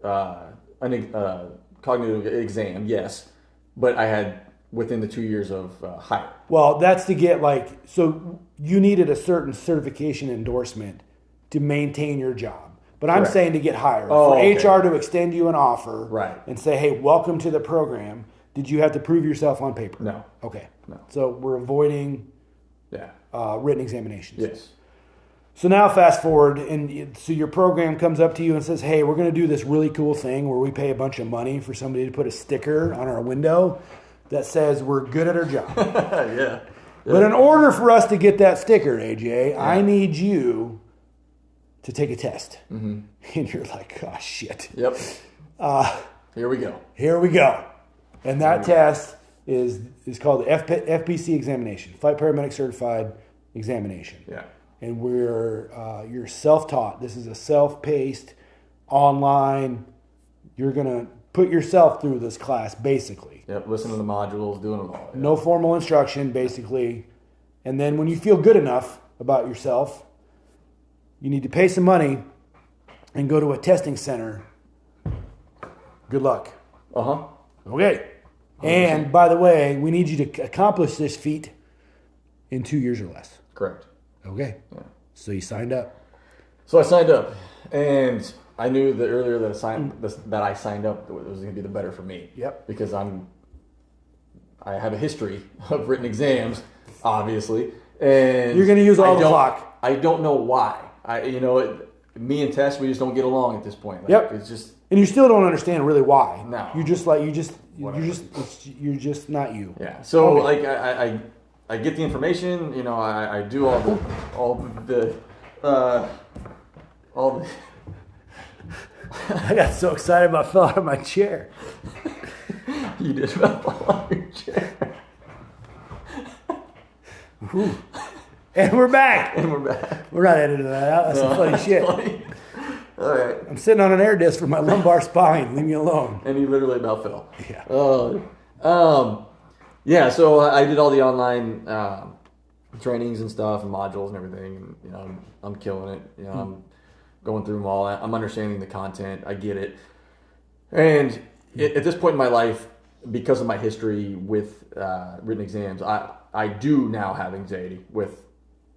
a cognitive exam, yes, but I had within the 2 years of hire. Well, that's to get so you needed a certain certification endorsement to maintain your job. But I'm saying to get hired. For HR to extend you an offer and say, hey, welcome to the program, did you have to prove yourself on paper? No. Okay. No. So we're avoiding written examinations. Yes. So now fast forward, and so your program comes up to you and says, hey, we're going to do this really cool thing where we pay a bunch of money for somebody to put a sticker on our window that says we're good at our job. Yeah. But in order for us to get that sticker, AJ, I need you to take a test. Mm-hmm. And you're like, oh, shit. Yep. Here we go. Here we go. And that test is called the FPC examination, Flight Paramedic Certified Examination. Yeah. And you're self-taught. This is a self-paced, online. You're going to put yourself through this class, basically. Yep, listen to the modules, doing it all. Yep. No formal instruction, basically. And then when you feel good enough about yourself, you need to pay some money and go to a testing center. Good luck. Okay. 100%. And by the way, we need you to accomplish this feat in 2 years or less. Correct. Okay. Yeah. So you signed up. So I signed up, and I knew the earlier that I signed up, it was going to be the better for me. Yep. Because I have a history of written exams, obviously, and You're going to use all the clock. I don't know why. Me and Tess, we just don't get along at this point. Like, Yep. It's just. And you still don't understand really why. No. You're just not you. Yeah. So Okay. like I get the information. I do all the. I got so excited about fell out of my chair. You did fall out of your chair. Whew. And we're back. And we're back. We're not editing that out. That's some funny shit. Funny. All right. I'm sitting on an air disc for my lumbar spine. Leave me alone. And he literally about fell. Yeah. Yeah. So I did all the online trainings and stuff and modules and everything. And, I'm killing it. I'm going through them all. I'm understanding the content. I get it. And at this point in my life, because of my history with written exams, I do now have anxiety with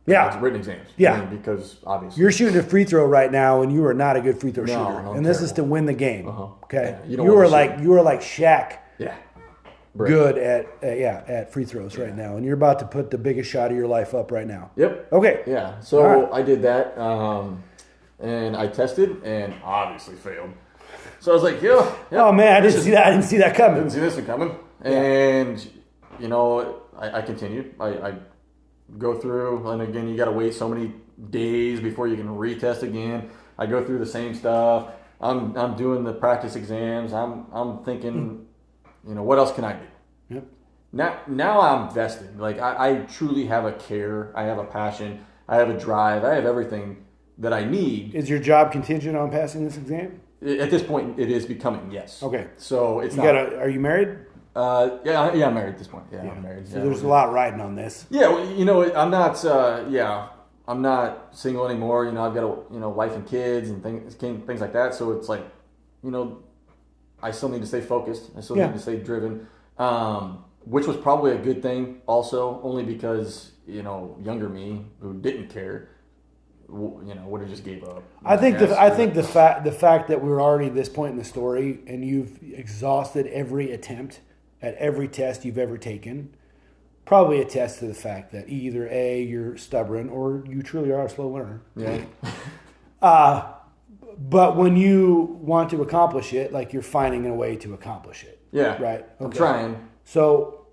written exams. Yeah. Because obviously. You're shooting a free throw right now, and you are not a good free throw shooter. I'm And this is terrible. to win the game. Okay. Yeah, you were like Shaq. Yeah. Good at free throws right now, and you're about to put the biggest shot of your life up right now. Yep. Okay. Yeah. So right. I did that, and I tested, and obviously failed. So I was like, yeah. Oh man, I didn't see that. I didn't see that coming. Didn't see this one coming. And I continued. I go through, and again, you got to wait so many days before you can retest again. I go through the same stuff. I'm doing the practice exams. I'm thinking. What else can I do? Yep. Now I'm vested. Like I truly have a care. I have a passion. I have a drive. I have everything that I need. Is your job contingent on passing this exam? At this point, it is becoming yes. Okay. So it's Are you married? Yeah, I'm married at this point. Yeah, I'm married. So there's a lot riding on this. Yeah, well, I'm not. I'm not single anymore. I've got a wife and kids and things like that. So it's like, I still need to stay focused. I still need to stay driven, which was probably a good thing also, only because, younger me who didn't care, would have just gave up. I think the fact that we're already at this point in the story and you've exhausted every attempt at every test you've ever taken probably attests to the fact that either A, you're stubborn or you truly are a slow learner. Yeah. But when you want to accomplish it, like you're finding a way to accomplish it. Yeah. Right? Okay. I'm trying. So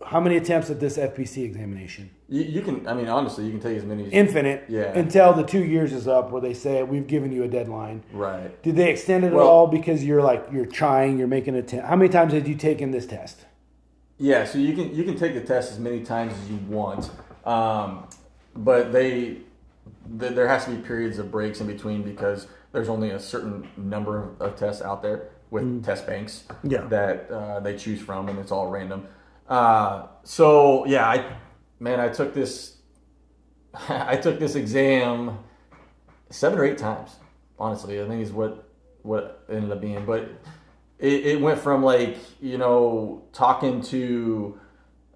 how many attempts at this FPC examination? You can, honestly, you can take as many as Infinite. Yeah. Until the 2 years is up where they say, we've given you a deadline. Right. Did they extend it at all because you're trying, you're making an attempt? How many times have you taken this test? Yeah, so you can take the test as many times as you want, but there has to be periods of breaks in between because there's only a certain number of tests out there with test banks that they choose from, and it's all random. So yeah, I took this exam 7 or 8 times. Honestly, I think is what it ended up being, but. It went from talking to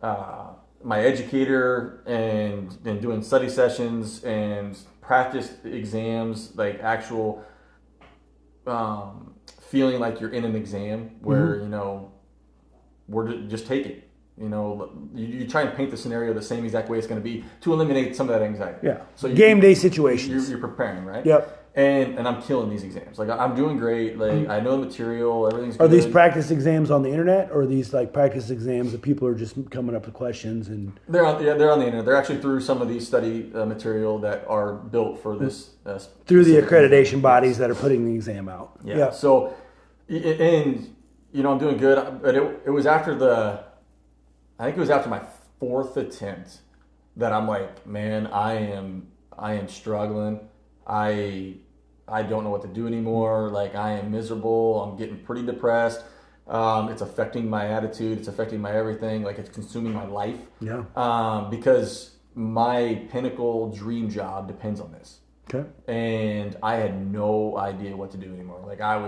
my educator and doing study sessions and practice exams, like actual feeling like you're in an exam where we're just take it. You try and paint the scenario the same exact way it's going to be to eliminate some of that anxiety. Yeah. So game day situations. You're preparing, right? Yep. And I'm killing these exams. Like I'm doing great. Like I know the material. Everything's good. Are these practice exams on the internet, or are these like practice exams that people are just coming up with questions and? They're on the internet. They're actually through some of these study material that are built for this. Through the accreditation bodies that are putting the exam out. Yeah. So, and I'm doing good. But it was after I think it was after my 4th attempt that I'm like, man, I am struggling. I don't know what to do anymore. Like I am miserable. I'm getting pretty depressed. It's affecting my attitude. It's affecting my everything. Like it's consuming my life. Yeah. Because my pinnacle dream job depends on this. Okay. And I had no idea what to do anymore. Like I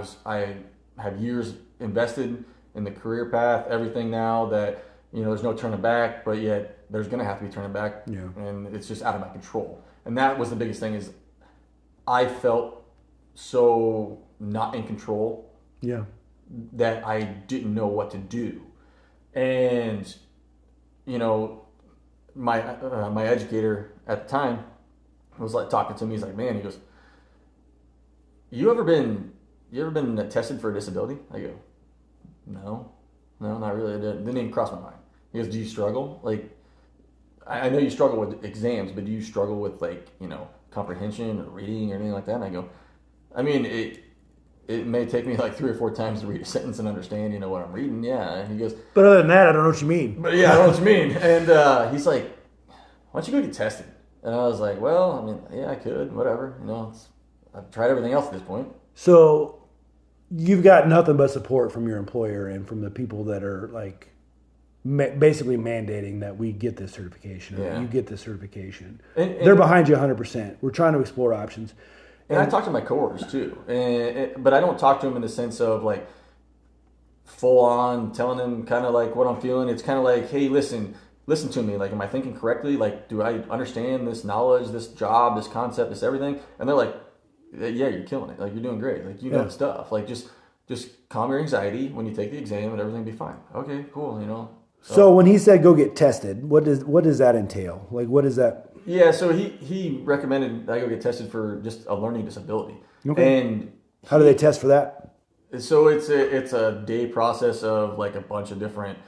have years invested in the career path, everything now that there's no turning back, but yet there's going to have to be turning back. Yeah. And it's just out of my control. And that was the biggest thing is I felt so not in control Yeah. that I didn't know what to do. And, my educator at the time was like talking to me. He's like, man, he goes, you ever been tested for a disability? I go, no, not really. It didn't even cross my mind. He goes, do you struggle? Like, I know you struggle with exams, but do you struggle with comprehension or reading or anything like that? And I go, I mean, it may take me like 3 or 4 times to read a sentence and understand, what I'm reading. Yeah. And he goes, But other than that, I don't know what you mean. but yeah, I know what you mean. And he's like, why don't you go get tested? And I was like, well, I mean, yeah, I could, whatever. I've tried everything else at this point. So you've got nothing but support from your employer and from the people that are like basically mandating that we get this certification. Or Yeah. you get this certification. And They're behind you 100%. We're trying to explore options. And I talk to my coworkers too, but I don't talk to them in the sense of like full on telling them kind of like what I'm feeling. It's kind of like, hey, listen to me. Like, am I thinking correctly? Like, do I understand this knowledge, this job, this concept, this everything? And they're like, yeah, you're killing it. Like, you're doing great. Like, you know the stuff. Like, just calm your anxiety when you take the exam, and everything will be fine. Okay, cool. So when he said go get tested, what does that entail? Like, what is that? Yeah, so he recommended I go get tested for just a learning disability. Okay. And How do they test for that? so it's a day process of like a bunch of different,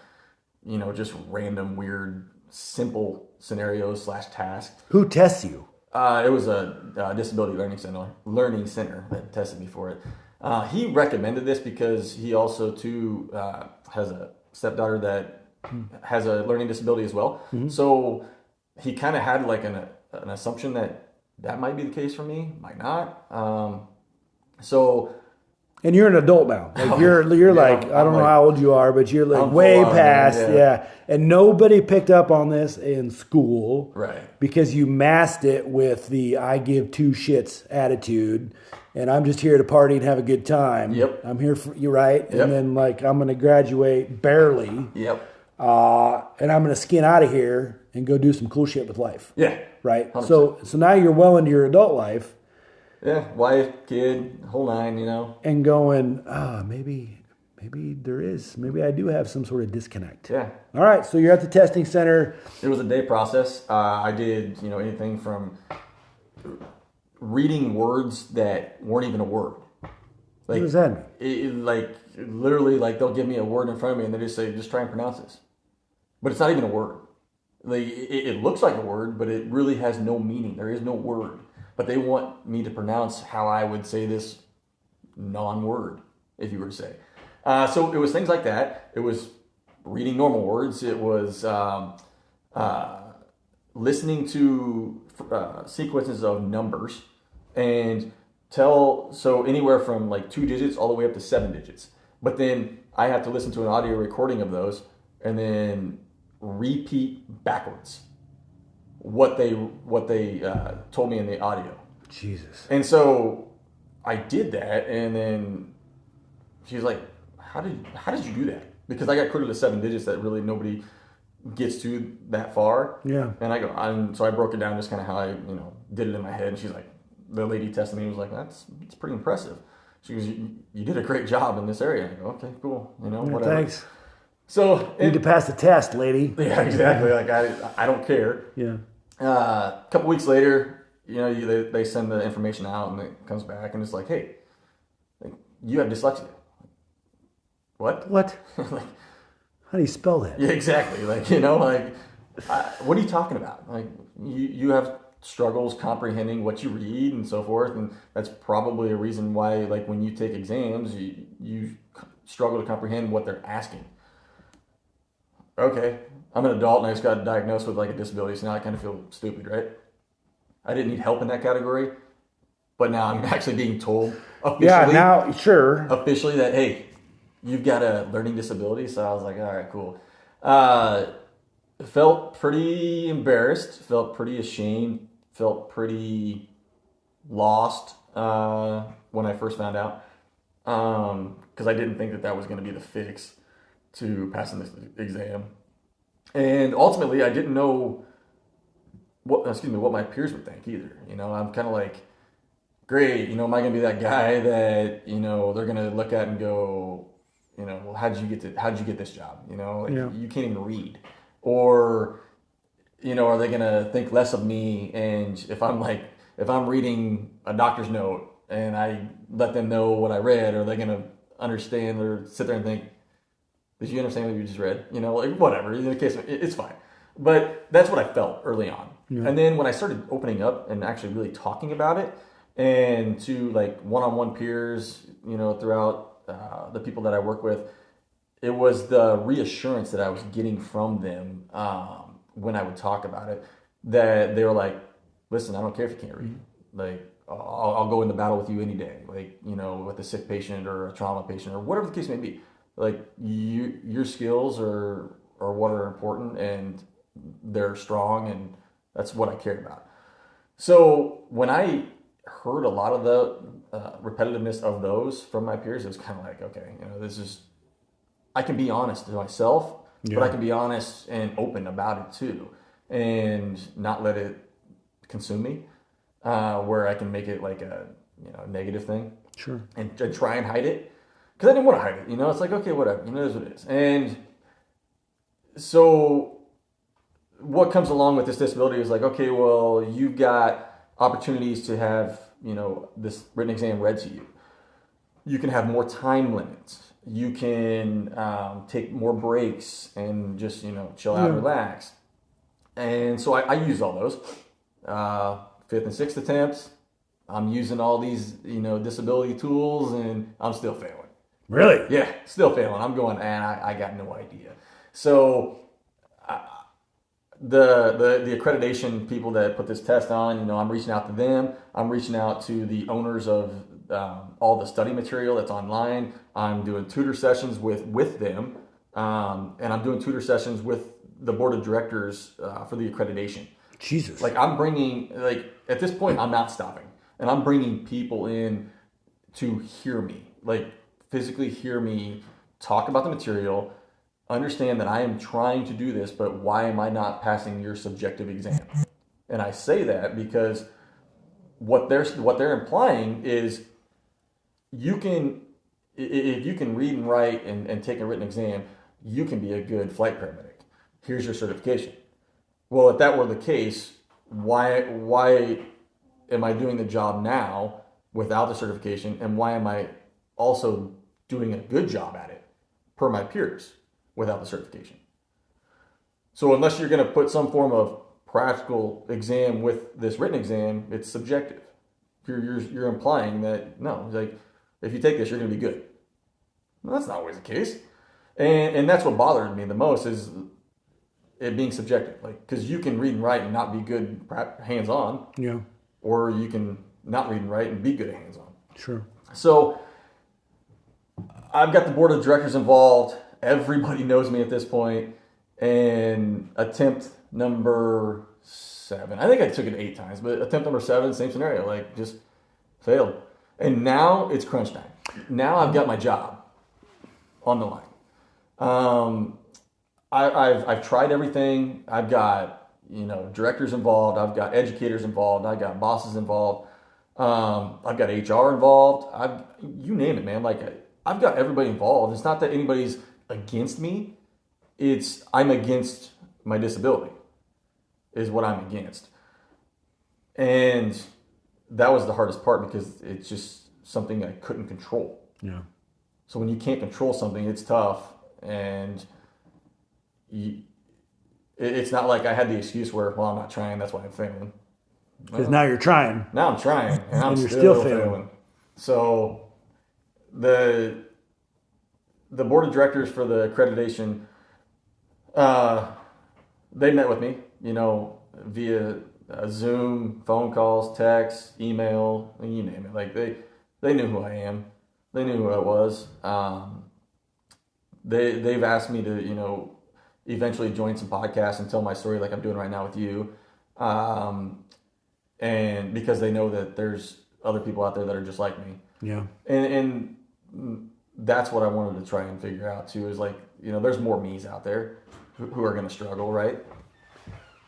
just random weird simple scenarios / tasks. Who tests you? It was a disability learning center that tested me for it. He recommended this because he also too has a stepdaughter that has a learning disability as well. Mm-hmm. So he kind of had like an assumption that might be the case for me, might not. And you're an adult now. Like you're like, I don't know how old you are, but you're like way past. Yeah. And nobody picked up on this in school. Right. Because you masked it with the I give 2 shits attitude. And I'm just here to party and have a good time. Yep. I'm here for you, right? Yep. And then like I'm going to graduate barely. Yep. And I'm going to skin out of here and go do some cool shit with life. Yeah. Right. 100%. So now you're well into your adult life. Yeah, wife, kid, whole nine, And going, maybe there is. Maybe I do have some sort of disconnect. Yeah. All right, so you're at the testing center. It was a day process. I did, anything from reading words that weren't even a word. Like, what does that mean? Literally, they'll give me a word in front of me and they just say, just try and pronounce this. But it's not even a word. Like, it looks like a word, but it really has no meaning. There is no word. But they want me to pronounce how I would say this non-word, if you were to say. So it was things like that. It was reading normal words. It was listening to sequences of numbers and so anywhere from like 2 digits all the way up to 7 digits. But then I have to listen to an audio recording of those and then repeat backwards what they told me in the audio. Jesus. And so I did that, and then she's like, how did you do that? Because I got clear to the 7 digits that really nobody gets to that far. Yeah. And I go, so I broke it down just kind of how I did it in my head. And she's like, the lady testing me was like, that's pretty impressive. She goes, you did a great job in this area. And I go, okay, cool. Whatever. Thanks. So you need to pass the test, lady. Yeah, exactly. Like I don't care. Yeah. A couple weeks later, they send the information out and it comes back and it's like, hey, you have dyslexia. What? What? Like, how do you spell that? Yeah, exactly. Like, what are you talking about? Like, you have struggles comprehending what you read and so forth, and that's probably a reason why, like, when you take exams, you struggle to comprehend what they're asking. Okay, I'm an adult and I just got diagnosed with like a disability, so now I kind of feel stupid, right? I didn't need help in that category, but now I'm actually being told officially. Yeah, now sure. Officially that, hey, you've got a learning disability. So I was like, all right, cool. Felt pretty embarrassed. Felt pretty ashamed. Felt pretty lost when I first found out, because I didn't think that was going to be the fix to passing this exam. And ultimately, I didn't know what my peers would think either. You know, I'm kind of like, great, you know, am I going to be that guy that, you know, they're going to look at and go, you know, well, how did you get this job? You know, like, you can't even read. Or, you know, are they going to think less of me? And if I'm reading a doctor's note and I let them know what I read, are they going to understand or sit there and think, did you understand what you just read? You know, like, whatever. In the case, it's fine. But that's what I felt early on. Yeah. And then when I started opening up and actually really talking about it, and to like one-on-one peers, you know, throughout the people that I work with, it was the reassurance that I was getting from them when I would talk about it, that they were like, listen, I don't care if you can't read. Like, I'll go into battle with you any day. Like, you know, with a sick patient or a trauma patient or whatever the case may be. Like, your skills are what are important, and they're strong, and that's what I care about. So when I heard a lot of the repetitiveness of those from my peers, it was kind of like, okay, you know, this is, I can be honest to myself, but I can be honest and open about it too, and not let it consume me, where I can make it like a, you know, negative thing. Sure. And try and hide it. Because I didn't want to hide it, you know, it's like, okay, whatever, you know, it is what it is. And so what comes along with this disability is like, okay, well, you've got opportunities to have, you know, this written exam read to you. You can have more time limits. You can take more breaks and just, you know, chill out and relax. And so I use all those. Fifth and sixth attempts, I'm using all these, you know, disability tools, and I'm still failing. Really? Yeah, still failing. I'm going, and I got no idea. So the accreditation people that put this test on, you know, I'm reaching out to them. I'm reaching out to the owners of all the study material that's online. I'm doing tutor sessions with them, and I'm doing tutor sessions with the board of directors for the accreditation. Jesus. Like, I'm bringing, like, at this point, I'm not stopping. And I'm bringing people in to hear me, like, physically hear me talk about the material, understand that I am trying to do this, but why am I not passing your subjective exam? And I say that because what they're implying is you can, if you can read and write and take a written exam, you can be a good flight paramedic. Here's your certification. Well, if that were the case, why am I doing the job now without the certification, and why am I also doing a good job at it per my peers without the certification? So unless you're going to put some form of practical exam with this written exam, it's subjective. You're implying that, no, like, if you take this, you're going to be good. Well, that's not always the case. And that's what bothered me the most, is it being subjective. Like, because you can read and write and not be good hands-on. Yeah. Or you can not read and write and be good at hands-on. Sure. So I've got the board of directors involved. Everybody knows me at this point. And attempt number 7. I think I took it 8 times, but attempt number 7, same scenario. Like, just failed. And now it's crunch time. Now I've got my job on the line. I've tried everything. I've got, you know, directors involved. I've got educators involved. I've got bosses involved. I've got HR involved. You name it, man. Like, I've got everybody involved. It's not that anybody's against me. It's I'm against my disability is what I'm against. And that was the hardest part, because it's just something I couldn't control. Yeah. So when you can't control something, it's tough. And it's not like I had the excuse where, well, I'm not trying, that's why I'm failing. Because now you're trying. Now I'm trying, and I'm you're still failing. So the board of directors for the accreditation, they met with me, you know, via Zoom, phone calls, text, email, you name it. Like, they knew who I am. They knew who I was. They've asked me to, you know, eventually join some podcasts and tell my story like I'm doing right now with you. And because they know that there's other people out there that are just like me. Yeah. And that's what I wanted to try and figure out too, is like, you know, there's more me's out there. who are going to struggle, right?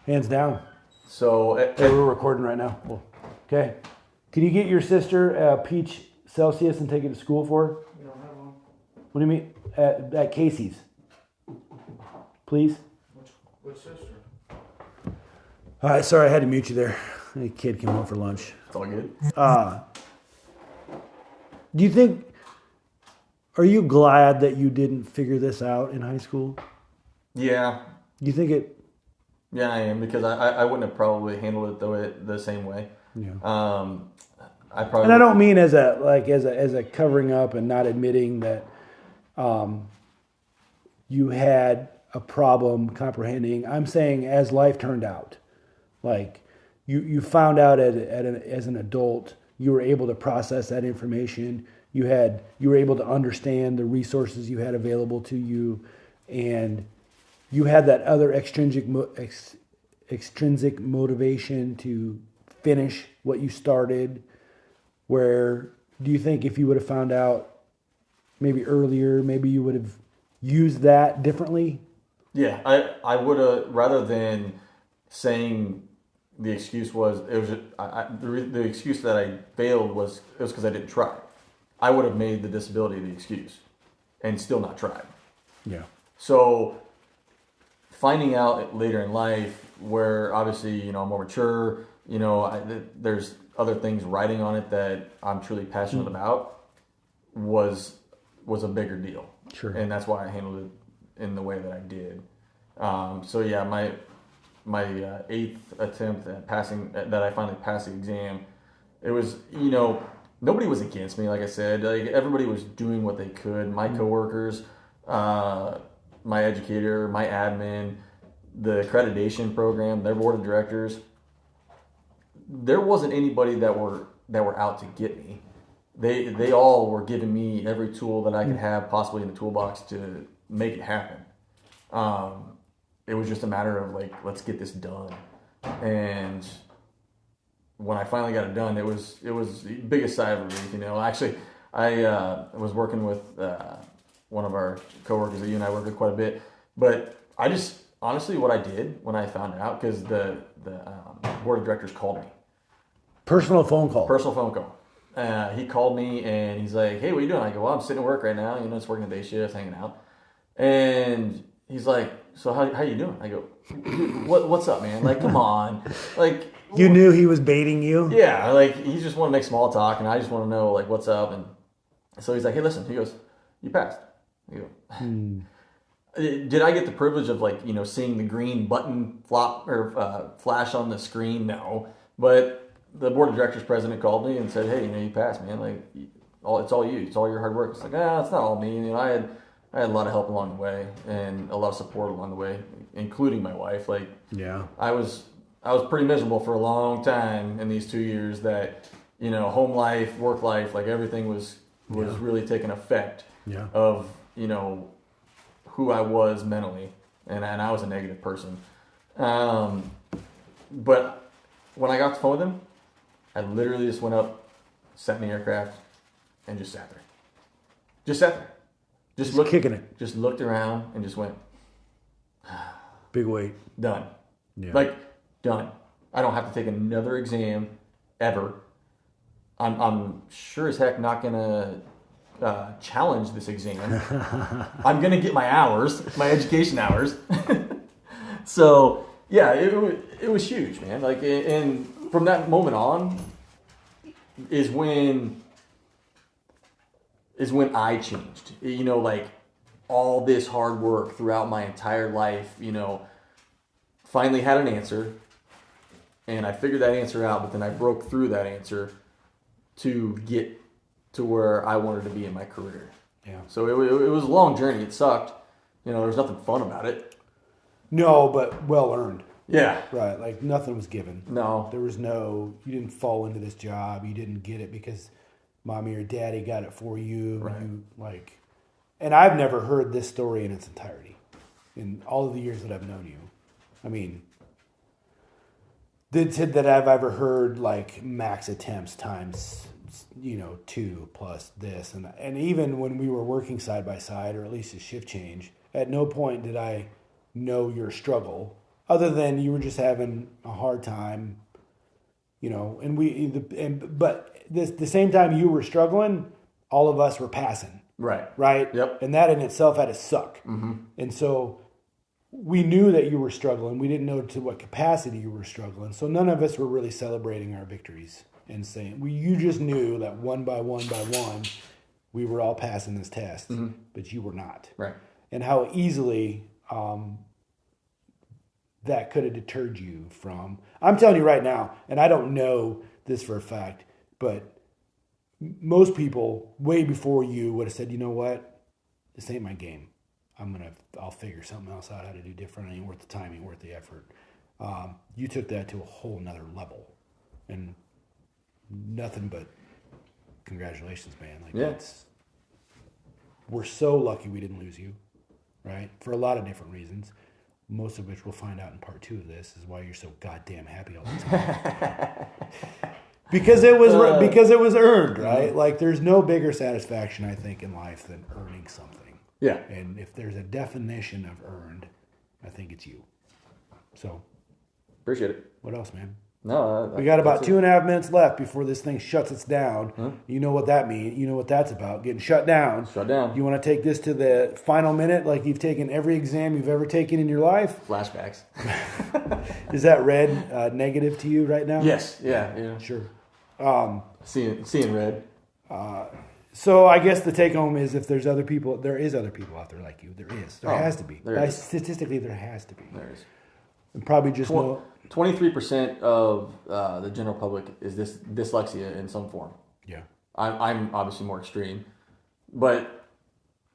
Hands down. So Hey, we're recording right now. Well, okay. Can you get your sister a peach Celsius and take it to school for her? we don't have one. What do you mean? At Casey's. Please? Which sister? All right, sorry, I had to mute you there. A kid came home for lunch. It's all good. Do you think, are you glad that you didn't figure this out in high school? Yeah. Do you think it? Yeah, I am, because I wouldn't have probably handled it the same way. Yeah. I probably. And I don't mean as a covering up and not admitting that you had a problem comprehending. I'm saying as life turned out, like you found out as an adult, you were able to process that information. You were able to understand the resources you had available to you, and you had that other extrinsic motivation to finish what you started. Where do you think if you would have found out maybe earlier, maybe you would have used that differently? Yeah, I would have, rather than saying the excuse was the excuse that I failed was because I didn't try. I would have made the disability the excuse and still not tried. Yeah. So finding out later in life, where obviously I'm more mature, there's other things writing on it that I'm truly passionate about, was a bigger deal. Sure. And that's why I handled it in the way that I did. So yeah, my eighth attempt at passing, that I finally passed the exam, it was, nobody was against me. Like I said, like everybody was doing what they could. My coworkers, my educator, my admin, the accreditation program, their board of directors. There wasn't anybody that were out to get me. They all were giving me every tool that I could have possibly in the toolbox to make it happen. It was just a matter of like, let's get this done. And when I finally got it done, it was the biggest sigh of relief. Actually, I was working with one of our coworkers that you and I work with quite a bit, but I just honestly, what I did when I found out, because the board of directors called me. Personal phone call. He called me and he's like, "Hey, what are you doing?" I go, "Well, I'm sitting at work right now. It's working a day shift, hanging out." And he's like, "So how you doing?" I go, "What's up, man? Like, come on, like." You knew he was baiting you? Yeah, like he just want to make small talk, and I just want to know like what's up. And so he's like, "Hey, listen." He goes, "You passed." I go, Did I get the privilege of like seeing the green button flash on the screen? No, but the board of directors president called me and said, "Hey, you passed, man. Like, it's all you. It's all your hard work." It's like, it's not all me. I had a lot of help along the way and a lot of support along the way, including my wife. Like, yeah, I was pretty miserable for a long time in these 2 years. That home life, work life, like everything was really taking effect of who I was mentally, and I was a negative person. But when I got to phone with him, I literally just went up, sat in the aircraft, and just sat there. Just sat there. Just looked, kicking it. Just looked around and just went, big weight. Done. Yeah. Like, done. I don't have to take another exam ever. I'm sure as heck not gonna challenge this exam. I'm gonna get my hours, my education hours. So yeah, it was huge, man. Like, and from that moment on is when I changed. Like all this hard work throughout my entire life, finally had an answer, and I figured that answer out. But then I broke through that answer to get to where I wanted to be in my career. Yeah. So it was a long journey. It sucked. There was nothing fun about it. No, but well earned. Yeah. Right. Like nothing was given. No. There was you didn't fall into this job. You didn't get it because mommy or daddy got it for you. Right. And I've never heard this story in its entirety in all of the years that I've known you. I mean, that I've ever heard like max attempts times 2 plus this, and even when we were working side by side, or at least a shift change, at no point did I know your struggle, other than you were just having a hard time, you know. But the same time you were struggling, all of us were passing, Right. right? Yep. And that in itself had to suck. Mm-hmm. And so we knew that you were struggling. We didn't know to what capacity you were struggling. So none of us were really celebrating our victories and saying, you just knew that one by one, we were all passing this test, but you were not. Right. And how easily that could have deterred you from, I'm telling you right now, and I don't know this for a fact, but most people way before you would have said, you know what, this ain't my game. I'll figure something else out how to do different. It ain't worth the time, ain't worth the effort. You took that to a whole nother level, and nothing but congratulations, man. Like, Yeah. we're so lucky we didn't lose you, right? For a lot of different reasons, most of which we'll find out in part 2 of this, is why you're so goddamn happy all the time. because it was earned, right? Like, there's no bigger satisfaction, I think, in life than earning something. Yeah. And if there's a definition of earned, I think it's you. So, Appreciate it. what else, man? No, We got about 2.5 minutes left before this thing shuts us down. You know what that means. You know what that's about. Getting shut down. Shut down. You want to take this to the final minute like you've taken every exam you've ever taken in your life? Flashbacks. Is that red negative to you right now? Yes. Yeah. Sure. Seeing red. So I guess the take home is, if there's other people, there is other people out there like you. There is. There has to be. Statistically, there has to be. There is. And probably just 23% of the general public is dyslexia in some form. Yeah. I'm obviously more extreme, but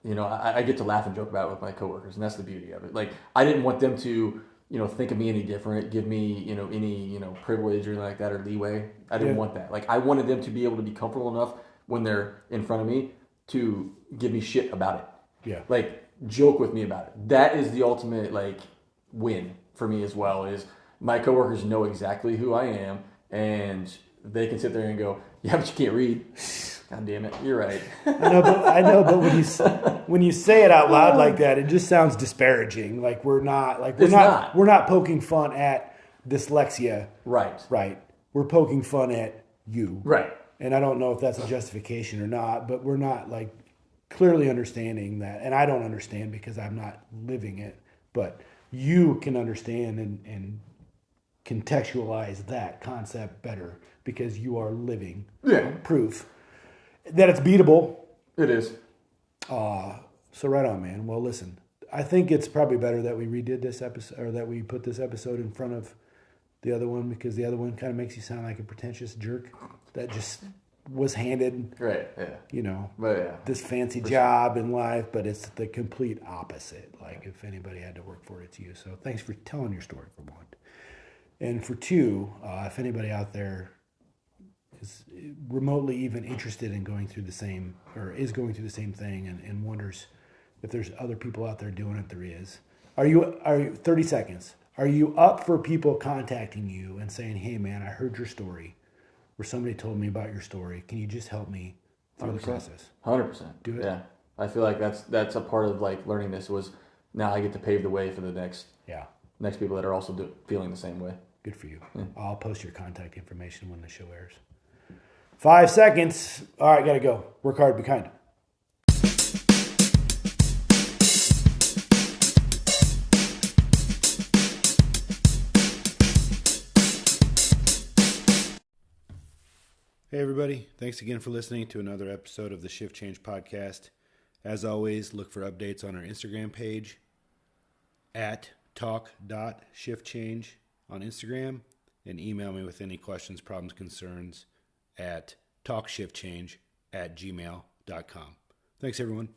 you know, I get to laugh and joke about it with my coworkers, and that's the beauty of it. Like, I didn't want them to, you know, think of me any different, give me, you know, any, you know, privilege or anything like that, or leeway. I didn't want that. Like, I wanted them to be able to be comfortable enough when they're in front of me to give me shit about it. Yeah. Like, joke with me about it. That is the ultimate, like, win for me as well, is my coworkers know exactly who I am, and they can sit there and go, yeah, but you can't read. God damn it, you're right. I know, but when you say it out loud like that, it just sounds disparaging. Like, we're not poking fun at dyslexia. Right. We're poking fun at you. Right. And I don't know if that's a justification or not, but we're not, like, clearly understanding that. And I don't understand because I'm not living it, but you can understand and contextualize that concept better because you are living proof that it's beatable. It is. So right on, man. Well, listen, I think it's probably better that we redid this episode, or that we put this episode in front of the other one, because the other one kind of makes you sound like a pretentious jerk that just was handed, right, yeah, you know, this fancy job in life, but it's the complete opposite. Like, if anybody had to work for it, it's you. So thanks for telling your story, for one. And for two, if anybody out there is remotely even interested in going through the same, or is going through the same thing, and wonders if there's other people out there doing it, there is. Are you 30 seconds? Are you up for people contacting you and saying, hey man, I heard your story, or somebody told me about your story. Can you just help me through the process? 100%. Do it. Yeah. I feel like that's a part of, like, learning this, was now I get to pave the way for the next people that are also feeling the same way. Good for you. Yeah. I'll post your contact information when the show airs. 5 seconds. All right, gotta go. Work hard, be kind. Hey everybody, thanks again for listening to another episode of the Shift Change Podcast. As always, look for updates on our Instagram page at talk.shiftchange on Instagram, and email me with any questions, problems, concerns at talkshiftchange@gmail.com. Thanks everyone.